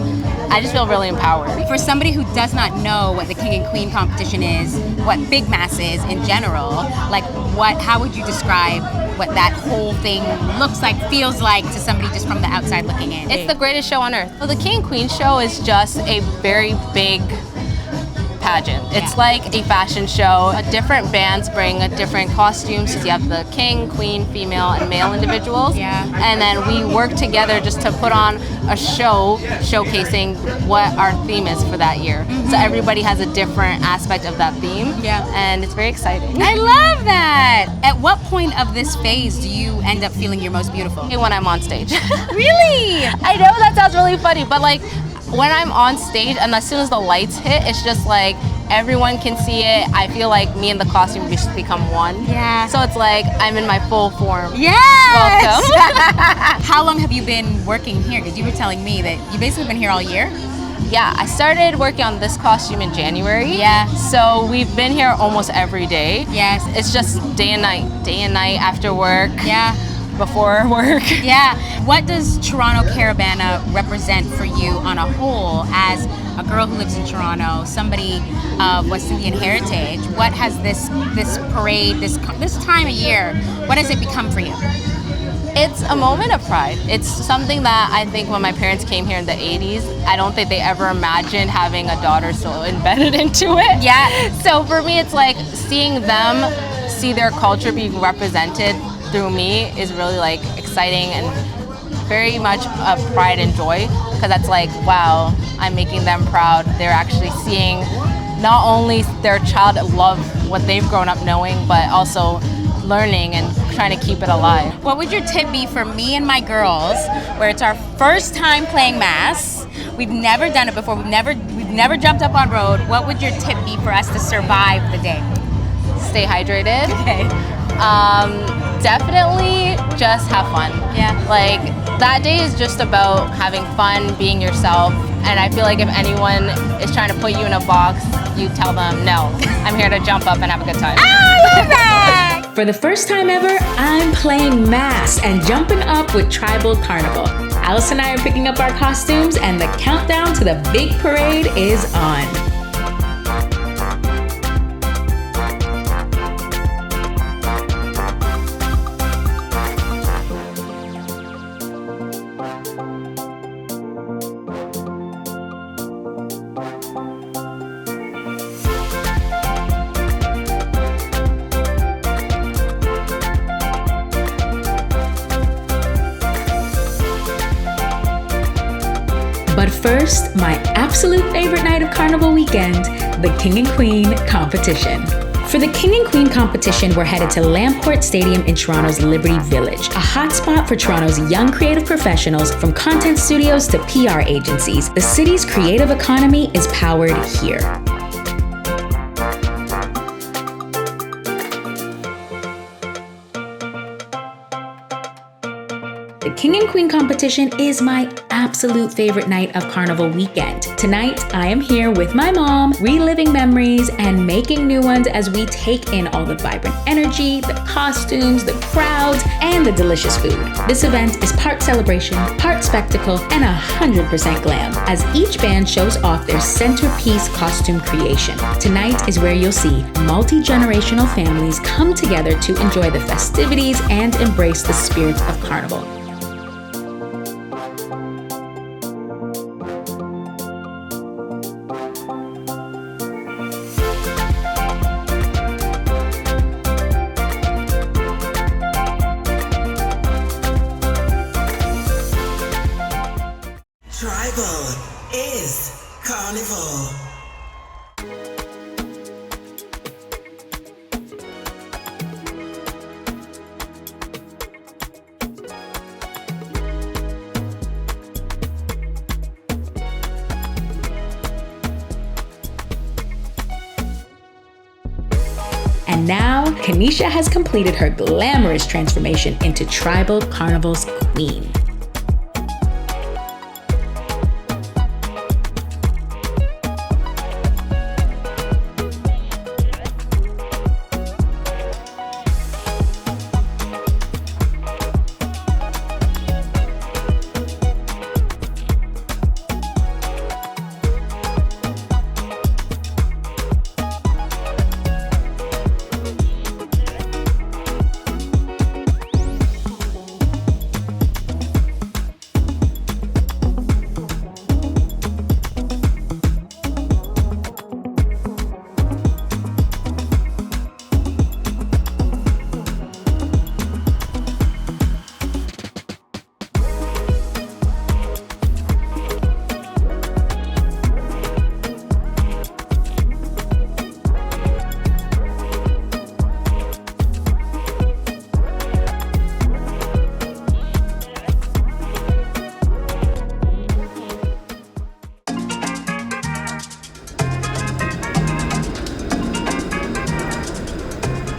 Speaker 9: I just feel really empowered.
Speaker 1: For somebody who does not know what the King and Queen competition is, what Big Mass is in general, like how would you describe what that whole thing looks like, feels like to somebody just from the outside looking in?
Speaker 9: It's the greatest show on earth. So the King and Queen show is just a very big pageant. It's like a fashion show. Different bands bring different costumes. You have the king, queen, female, and male individuals.
Speaker 1: Yeah.
Speaker 9: And then we work together just to put on a show showcasing what our theme is for that year. So everybody has a different aspect of that theme.
Speaker 1: Yeah.
Speaker 9: And it's very exciting.
Speaker 1: I love that. At what point of this phase do you end up feeling your most beautiful?
Speaker 9: When I'm on stage.
Speaker 1: Really?
Speaker 9: I know that sounds really funny, but like when I'm on stage and as soon as the lights hit, it's just like everyone can see it. I feel like me and the costume just become one.
Speaker 1: Yeah.
Speaker 9: So it's like I'm in my full form.
Speaker 1: Yes!
Speaker 9: Welcome.
Speaker 1: How long have you been working here? Because you were telling me that you've basically been here all year.
Speaker 9: Yeah, I started working on this costume in January.
Speaker 1: Yeah.
Speaker 9: So we've been here almost every day.
Speaker 1: Yes.
Speaker 9: It's just day and night after work.
Speaker 1: Yeah.
Speaker 9: Before work.
Speaker 1: Yeah. What does Toronto Caribana represent for you on a whole as a girl who lives in Toronto, somebody of West Indian heritage? What has this parade, this time of year, what has it become for you?
Speaker 9: It's a moment of pride. It's something that I think when my parents came here in the 80s, I don't think they ever imagined having a daughter so embedded into it.
Speaker 1: Yeah.
Speaker 9: So for me, it's like seeing them see their culture being represented through me is really like exciting and very much a pride and joy, because that's like, wow, I'm making them proud. They're actually seeing not only their child love what they've grown up knowing, but also learning and trying to keep it alive.
Speaker 1: What would your tip be for me and my girls, where it's our first time playing mass? We've never done it before. We've never jumped up on road. What would your tip be for us to survive the day?
Speaker 9: Stay hydrated.
Speaker 1: Okay.
Speaker 9: Definitely just have fun.
Speaker 1: Yeah.
Speaker 9: Like that day is just about having fun, being yourself. And I feel like if anyone is trying to put you in a box, you tell them, no, I'm here to jump up and have a good time.
Speaker 1: I love that!
Speaker 10: For the first time ever, I'm playing mass and jumping up with Tribal Carnival. Alice and I are picking up our costumes and the countdown to the big parade is on. But first, my absolute favorite night of Carnival weekend, the King and Queen competition. For the King and Queen competition, we're headed to Lamport Stadium in Toronto's Liberty Village, a hotspot for Toronto's young creative professionals from content studios to PR agencies. The city's creative economy is powered here. The King and Queen competition is my absolute favorite night of Carnival weekend. Tonight, I am here with my mom, reliving memories and making new ones as we take in all the vibrant energy, the costumes, the crowds, and the delicious food. This event is part celebration, part spectacle, and 100% glam, as each band shows off their centerpiece costume creation. Tonight is where you'll see multi-generational families come together to enjoy the festivities and embrace the spirit of Carnival.
Speaker 11: Tribal is Carnival.
Speaker 10: And now, Cannisha has completed her glamorous transformation into Tribal Carnival's queen.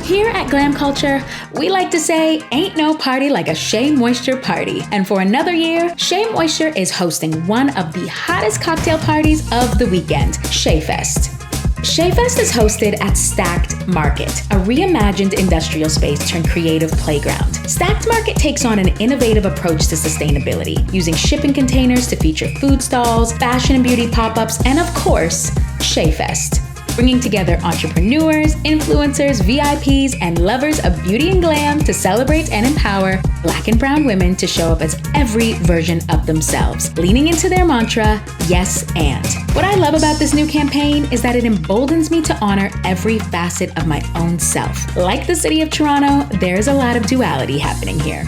Speaker 10: Here at GlamCulture, we like to say, ain't no party like a Shea Moisture party. And for another year, Shea Moisture is hosting one of the hottest cocktail parties of the weekend, Shea Fest. Shea Fest is hosted at Stacked Market, a reimagined industrial space turned creative playground. Stacked Market takes on an innovative approach to sustainability, using shipping containers to feature food stalls, fashion and beauty pop-ups, and of course, Shea Fest, bringing together entrepreneurs, influencers, VIPs, and lovers of beauty and glam to celebrate and empower Black and brown women to show up as every version of themselves, leaning into their mantra, yes and. What I love about this new campaign is that it emboldens me to honor every facet of my own self. Like the city of Toronto, there's a lot of duality happening here.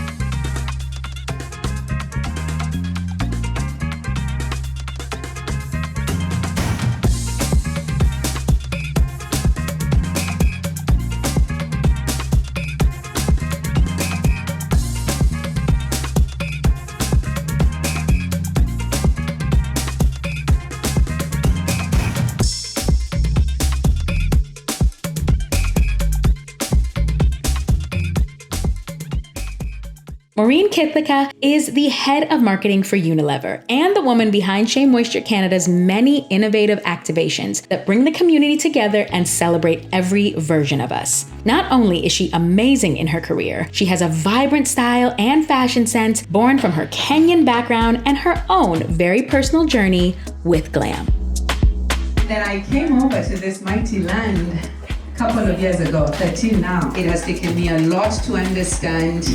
Speaker 10: Maureen Kitheka is the head of marketing for Unilever and the woman behind Shea Moisture Canada's many innovative activations that bring the community together and celebrate every version of us. Not only is she amazing in her career, she has a vibrant style and fashion sense born from her Kenyan background and her own very personal journey with glam.
Speaker 12: Then I came over to this mighty land a couple of years ago, 13 now. It has taken me a lot to understand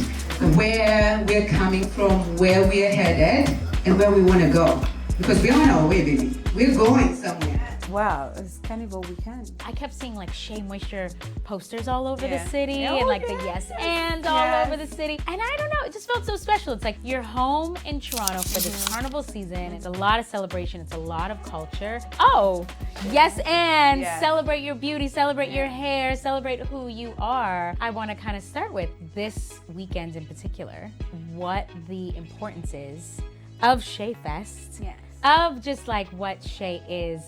Speaker 12: where we're coming from, where we're headed, and where we want to go. Because we're on our way, baby. We're going somewhere.
Speaker 13: Wow, it's Carnival weekend.
Speaker 1: I kept seeing like Shea Moisture posters all over the city and like the yes and all over the city. And I don't know, it just felt so special. It's like you're home in Toronto for this Carnival season. It's a lot of celebration. It's a lot of culture. Oh, yes and celebrate your beauty, celebrate your hair, celebrate who you are. I want to kind of start with this weekend in particular, what the importance is of Shea Fest, of just like what Shea is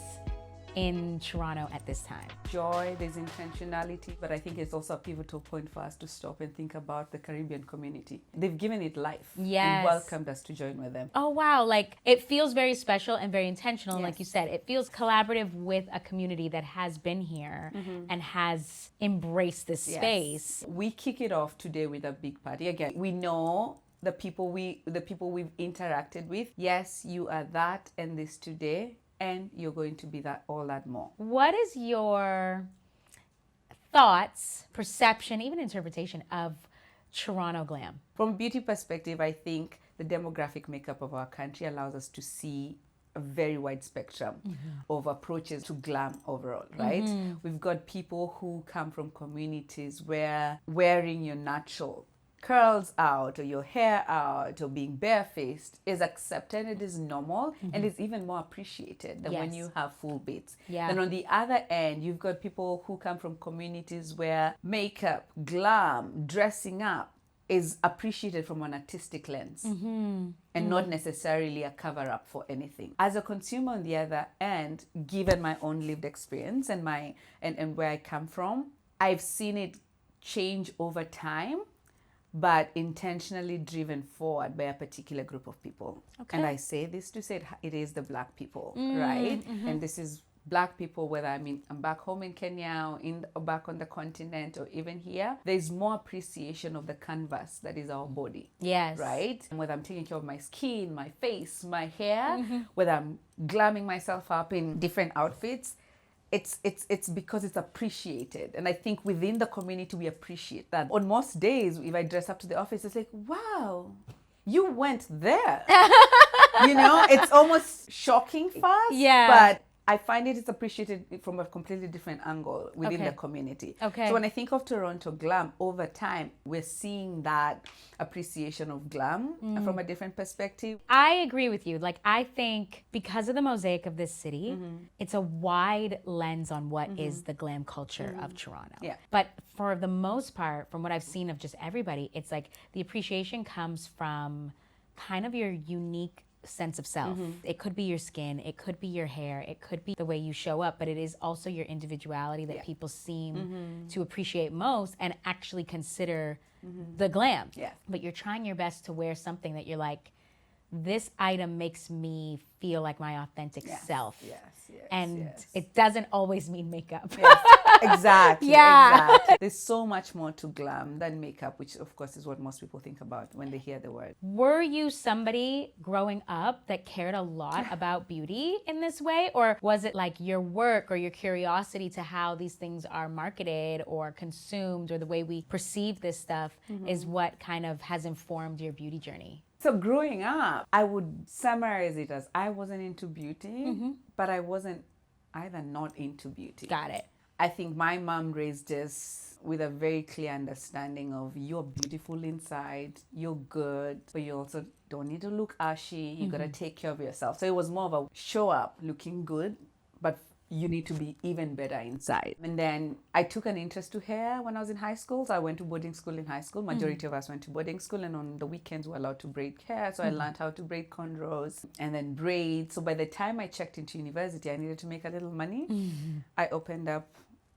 Speaker 1: in Toronto at this time?
Speaker 13: Joy, there's intentionality, but I think it's also a pivotal point for us to stop and think about the Caribbean community. They've given it life and welcomed us to join with them.
Speaker 1: Oh, wow. Like, it feels very special and very intentional. Like you said, it feels collaborative with a community that has been here and has embraced this space.
Speaker 13: We kick it off today with a big party. Again, we know the people we've interacted with. Yes, you are that and this today, and you're going to be that all that more.
Speaker 1: What is your thoughts, perception, even interpretation of Toronto glam?
Speaker 13: From a beauty perspective, I think the demographic makeup of our country allows us to see a very wide spectrum of approaches to glam overall, right? We've got people who come from communities where wearing your natural curls out or your hair out or being barefaced is accepted, it is normal, and it's even more appreciated than when you have full bits. And on the other end, you've got people who come from communities where makeup, glam, dressing up is appreciated from an artistic lens and not necessarily a cover-up for anything. As a consumer on the other end, given my own lived experience and where I come from, I've seen it change over time, but intentionally driven forward by a particular group of people. And I say this to say it is the Black people, right? And this is Black people, whether I'm back home in Kenya or back on the continent or even here, there's more appreciation of the canvas that is our body. Right? And whether I'm taking care of my skin, my face, my hair, whether I'm glamming myself up in different outfits, it's because it's appreciated. And I think within the community, we appreciate that. On most days, if I dress up to the office, it's like, wow, you went there. It's almost shocking fast. But I find it's appreciated from a completely different angle within the community. So when I think of Toronto glam, over time, we're seeing that appreciation of glam from a different perspective.
Speaker 1: I agree with you. Like, I think because of the mosaic of this city, it's a wide lens on what is the glam culture of Toronto. But for the most part, from what I've seen of just everybody, it's like the appreciation comes from kind of your unique sense of self. It could be your skin, it could be your hair, it could be the way you show up, but it is also your individuality that people seem to appreciate most and actually consider the glam. But you're trying your best to wear something that you're like, this item makes me feel like my authentic self. And it doesn't always mean makeup.
Speaker 13: Exactly. There's so much more to glam than makeup, which of course is what most people think about when they hear the word.
Speaker 1: Were you somebody growing up that cared a lot about beauty in this way? Or was it like your work or your curiosity to how these things are marketed or consumed or the way we perceive this stuff is what kind of has informed your beauty journey?
Speaker 13: So growing up, I would summarize it as I wasn't into beauty, but I wasn't either not into beauty.
Speaker 1: Got it.
Speaker 13: I think my mom raised us with a very clear understanding of you're beautiful inside, you're good, but you also don't need to look ashy, you gotta take care of yourself. So it was more of a show up looking good, but you need to be even better inside. And then I took an interest to hair when I was in high school. So I went to boarding school in high school. Majority of us went to boarding school, and on the weekends we're allowed to braid hair. So I learned how to braid cornrows and then braid. So by the time I checked into university, I needed to make a little money. I opened up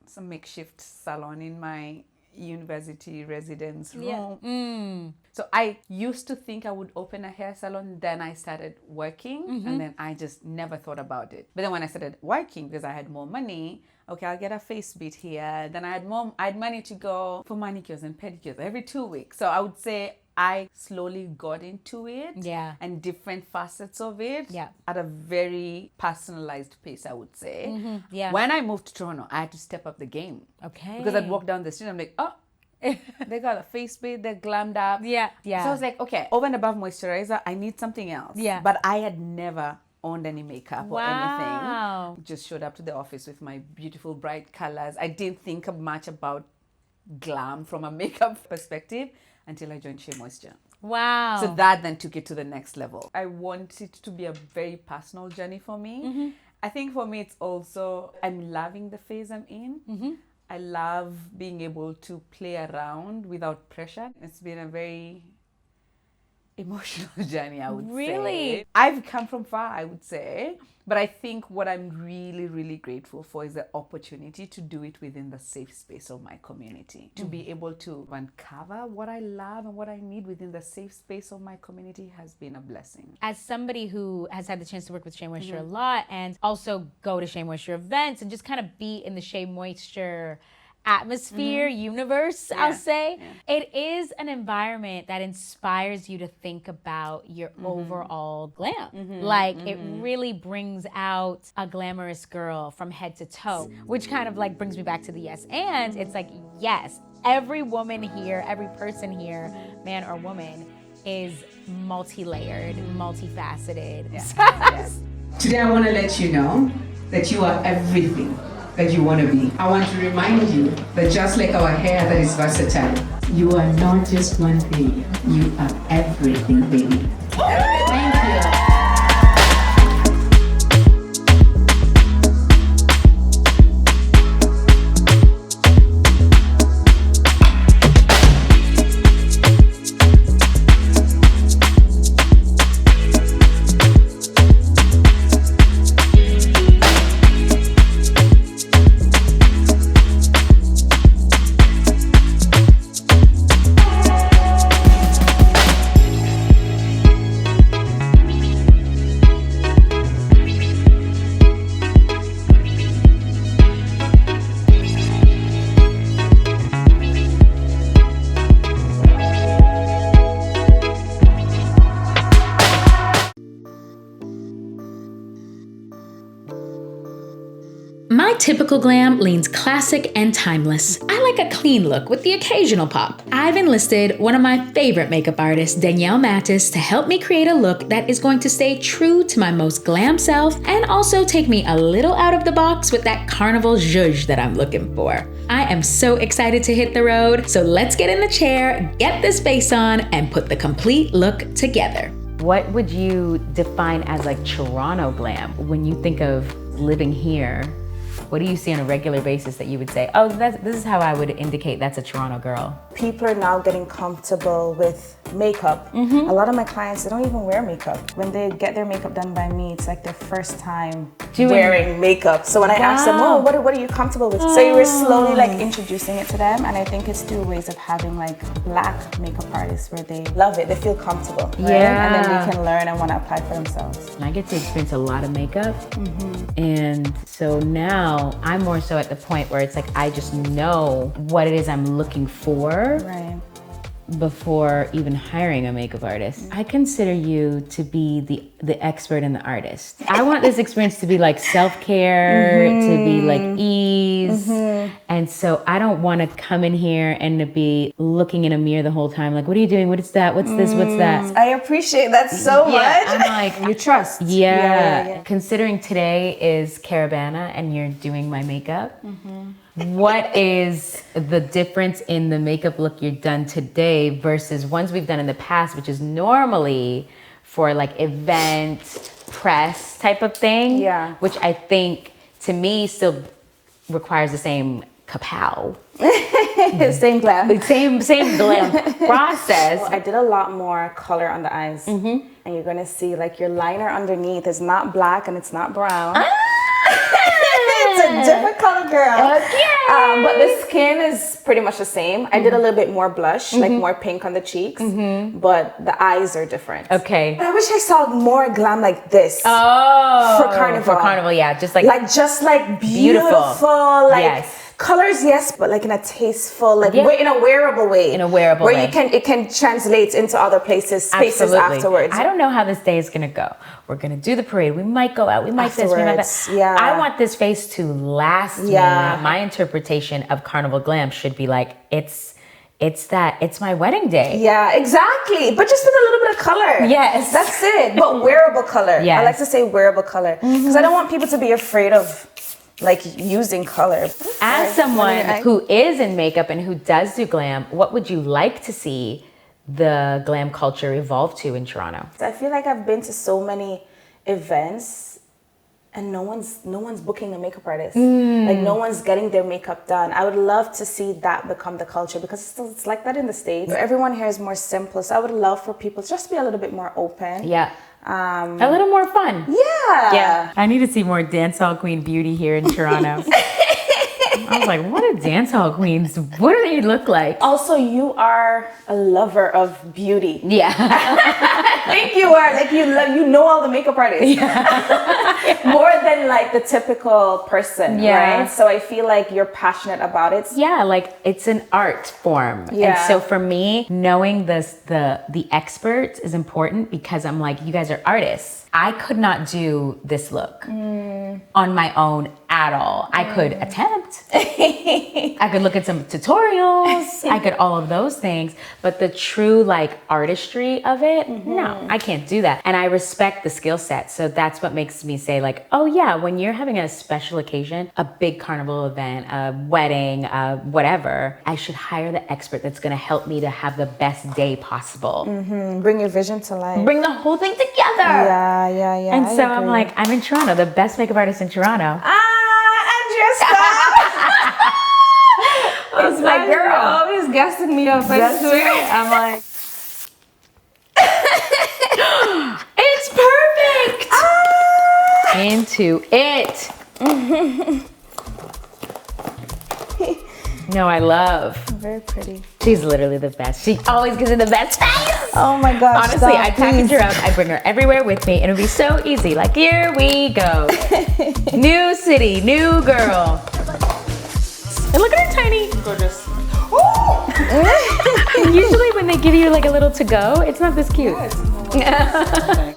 Speaker 13: some makeshift salon in my university residence room. So I used to think I would open a hair salon, then I started working, and then I just never thought about it. But then when I started working, because I had more money, okay, I'll get a face beat here. Then I had money to go for manicures and pedicures every 2 weeks. So I would say I slowly got into it and different facets of it at a very personalized pace, I would say. When I moved to Toronto, I had to step up the game. Because I'd walk down the street, I'm like, oh, they got a face beat, they're glammed up. So I was like, okay, over and above moisturizer, I need something else. But I had never owned any makeup or anything. Just showed up to the office with my beautiful bright colors. I didn't think much about glam from a makeup perspective until I joined Shea Moisture.
Speaker 1: Wow.
Speaker 13: So that then took it to the next level. I want it to be a very personal journey for me. I think for me it's also, I'm loving the phase I'm in. I love being able to play around without pressure. It's been a very emotional journey, I would say.
Speaker 1: Really?
Speaker 13: I've come from far, I would say. But I think what I'm really, really grateful for is the opportunity to do it within the safe space of my community. To be able to uncover what I love and what I need within the safe space of my community has been a blessing.
Speaker 1: As somebody who has had the chance to work with Shea Moisture a lot and also go to Shea Moisture events and just kind of be in the Shea Moisture atmosphere, universe, I'll say. It is an environment that inspires you to think about your overall glam. Like it really brings out a glamorous girl from head to toe, which kind of like brings me back to the yes and. It's like, yes, every woman here, every person here, man or woman, is multi-layered, multifaceted.
Speaker 12: Today I want to let you know that you are everything that you want to be. I want to remind you that just like our hair that is versatile, you are not just one thing, you are everything, baby. Thank you.
Speaker 10: My typical glam leans classic and timeless. I like a clean look with the occasional pop. I've enlisted one of my favorite makeup artists, Danielle Mattis, to help me create a look that is going to stay true to my most glam self and also take me a little out of the box with that carnival zhuzh that I'm looking for. I am so excited to hit the road, so let's get in the chair, get this face on, and put the complete look together.
Speaker 1: What would you define as like Toronto glam? When you think of living here, what do you see on a regular basis that you would say, oh, this is how I would indicate that's a Toronto girl?
Speaker 5: People are now getting comfortable with makeup. A lot of my clients, they don't even wear makeup. When they get their makeup done by me, it's like their first time wearing makeup. So when I ask them, oh, what are you comfortable with? So we're slowly like introducing it to them, and I think it's through ways of having like Black makeup artists where they love it, they feel comfortable, right? And then they can learn and want to apply for themselves.
Speaker 1: I get to experience a lot of makeup, and so now I'm more so at the point where it's like I just know what it is I'm looking for before even hiring a makeup artist. I consider you to be the expert and the artist. I want this experience to be like self-care, to be like ease. And so I don't want to come in here and to be looking in a mirror the whole time. Like, what are you doing? What is that? What's this? What's that?
Speaker 5: I appreciate that so much.
Speaker 1: I'm like,
Speaker 5: you trust.
Speaker 1: Considering today is Caribana and you're doing my makeup, what is the difference in the makeup look you've done today versus ones we've done in the past, which is normally for like event, press type of thing, which I think to me still requires the same kapow.
Speaker 5: Same glam.
Speaker 1: Same glam process.
Speaker 5: Well, I did a lot more color on the eyes. And you're gonna see like your liner underneath is not black and it's not brown. It's a different color, girl. Okay. But the skin is pretty much the same. I did a little bit more blush, like more pink on the cheeks, but the eyes are different.
Speaker 1: Okay.
Speaker 5: I wish I saw more glam like this.
Speaker 1: Oh.
Speaker 5: For Carnival.
Speaker 1: For Carnival, yeah. Just like
Speaker 5: beautiful. Like colors, yes, but like in a tasteful, like in a wearable way.
Speaker 1: In a wearable way.
Speaker 5: Where it can translate into other spaces afterwards.
Speaker 1: I don't know how this day is gonna go. We're gonna do the parade. We might go out. We might this. We might that. I want this face to last me. My interpretation of Carnival glam should be like it's my wedding day.
Speaker 5: Yeah, exactly. But just with a little bit of color.
Speaker 1: Yes.
Speaker 5: That's it. But wearable color.
Speaker 1: Yes.
Speaker 5: I like to say wearable color. Because I don't want people to be afraid of like using color.
Speaker 1: As someone who is in makeup and who does do glam, what would you like to see the glam culture evolve to in Toronto?
Speaker 5: I feel like I've been to so many events
Speaker 14: and no one's booking a makeup artist. Like no one's getting their makeup done. I would love to see that become the culture, because it's like that in the States. Everyone here is more simple. So I would love for people just to be a little bit more open.
Speaker 10: Yeah. A little more fun.
Speaker 14: Yeah.
Speaker 10: I need to see more dancehall queen beauty here in Toronto. I was like, what are dancehall queens? What do they look like?
Speaker 14: Also, you are a lover of beauty.
Speaker 10: Yeah.
Speaker 14: I think you are. Like you know all the makeup artists. Yeah. More than like the typical person, right? So I feel like you're passionate about it.
Speaker 10: Yeah, like it's an art form.
Speaker 14: Yeah.
Speaker 10: And so for me, knowing the experts is important, because I'm like, you guys are artists. I could not do this look on my own at all. I could attempt. I could look at some tutorials. I could all of those things. But the true like artistry of it, no, I can't do that. And I respect the skill set. So that's what makes me say like, oh yeah, when you're having a special occasion, a big carnival event, a wedding, whatever, I should hire the expert that's going to help me to have the best day possible.
Speaker 14: Bring your vision to life.
Speaker 10: Bring the whole thing together.
Speaker 14: Yeah.
Speaker 10: And so I'm like, I'm in Toronto, the best makeup artist in Toronto.
Speaker 14: Andrea, stop!
Speaker 10: It's my girl.
Speaker 14: You're always gassing me up. I swear. I'm like,
Speaker 10: it's perfect. Into it. No, I love.
Speaker 14: Very pretty.
Speaker 10: She's literally the best. She always gives me the best face.
Speaker 14: Oh my gosh.
Speaker 10: Honestly, I package her up. I bring her everywhere with me. And it'll be so easy. Like, here we go. New city, new girl. And look at her tiny.
Speaker 6: Gorgeous.
Speaker 10: Usually when they give you like a little to go, it's not this cute. Yeah.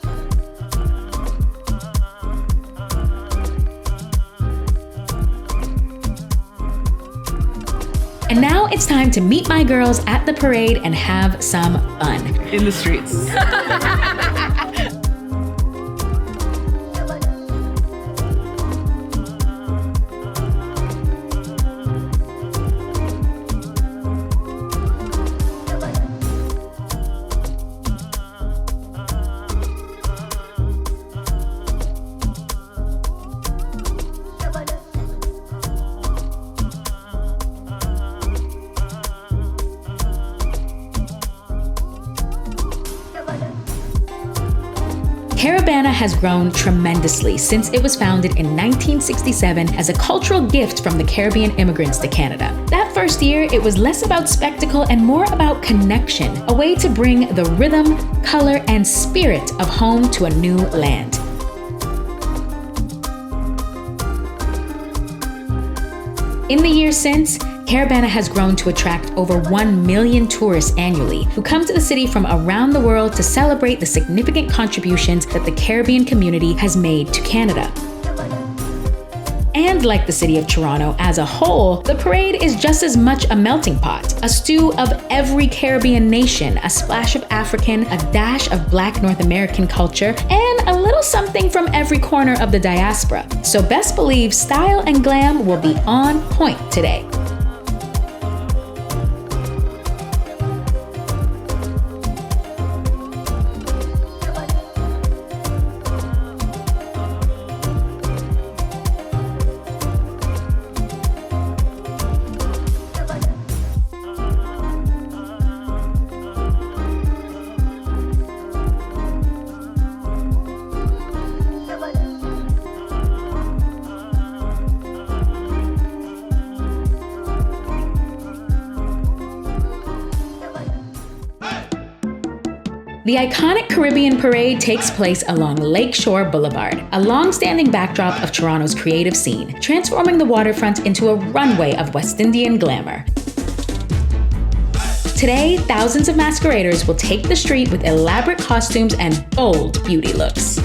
Speaker 10: And now it's time to meet my girls at the parade and have some fun.
Speaker 6: In the streets.
Speaker 10: Caribana has grown tremendously since it was founded in 1967 as a cultural gift from the Caribbean immigrants to Canada. That first year, it was less about spectacle and more about connection, a way to bring the rhythm, color, and spirit of home to a new land. In the years since, Caribana has grown to attract over 1 million tourists annually who come to the city from around the world to celebrate the significant contributions that the Caribbean community has made to Canada. And like the city of Toronto as a whole, the parade is just as much a melting pot, a stew of every Caribbean nation, a splash of African, a dash of Black North American culture, and a little something from every corner of the diaspora. So best believe style and glam will be on point today. The iconic Caribbean Parade takes place along Lakeshore Boulevard, a long-standing backdrop of Toronto's creative scene, transforming the waterfront into a runway of West Indian glamour. Today, thousands of masqueraders will take the street with elaborate costumes and bold beauty looks.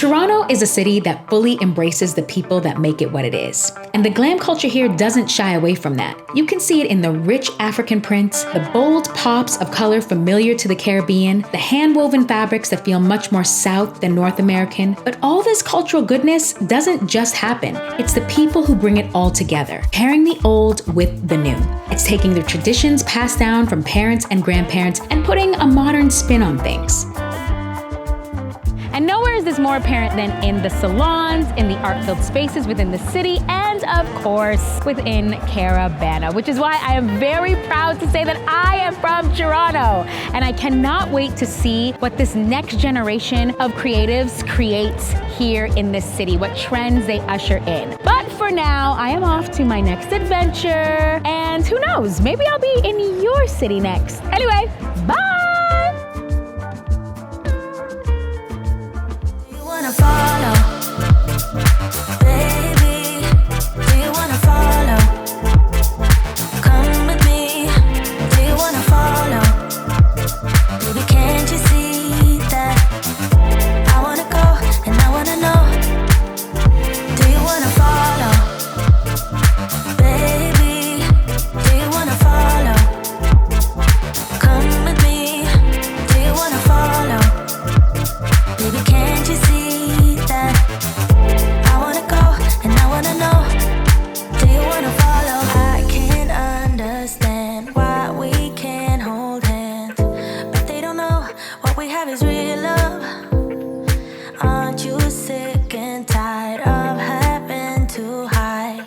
Speaker 10: Toronto is a city that fully embraces the people that make it what it is. And the glam culture here doesn't shy away from that. You can see it in the rich African prints, the bold pops of color familiar to the Caribbean, the hand-woven fabrics that feel much more South than North American. But all this cultural goodness doesn't just happen. It's the people who bring it all together, pairing the old with the new. It's taking the traditions passed down from parents and grandparents and putting a modern spin on things.
Speaker 1: And nowhere is this more apparent than in the salons, in the art-filled spaces within the city, and of course, within Caribana, which is why I am very proud to say that I am from Toronto. And I cannot wait to see what this next generation of creatives creates here in this city, what trends they usher in. But for now, I am off to my next adventure, and who knows, maybe I'll be in your city next. Anyway, bye!
Speaker 2: Follow, baby, do you wanna follow? Come with me, do you wanna follow? Baby, can't you see that? I wanna go and I wanna know. Do you wanna follow? Baby, do you wanna follow? Come with me, do you wanna follow? Baby, can't you see? I wanna go and I wanna know. Do you wanna follow? I can't understand why we can't hold hands, but they don't know what we have is real love. Aren't you sick and tired of having to hide?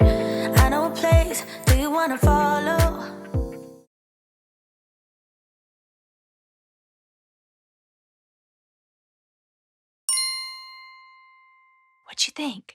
Speaker 2: I know a place. Do you wanna follow?
Speaker 10: What you think?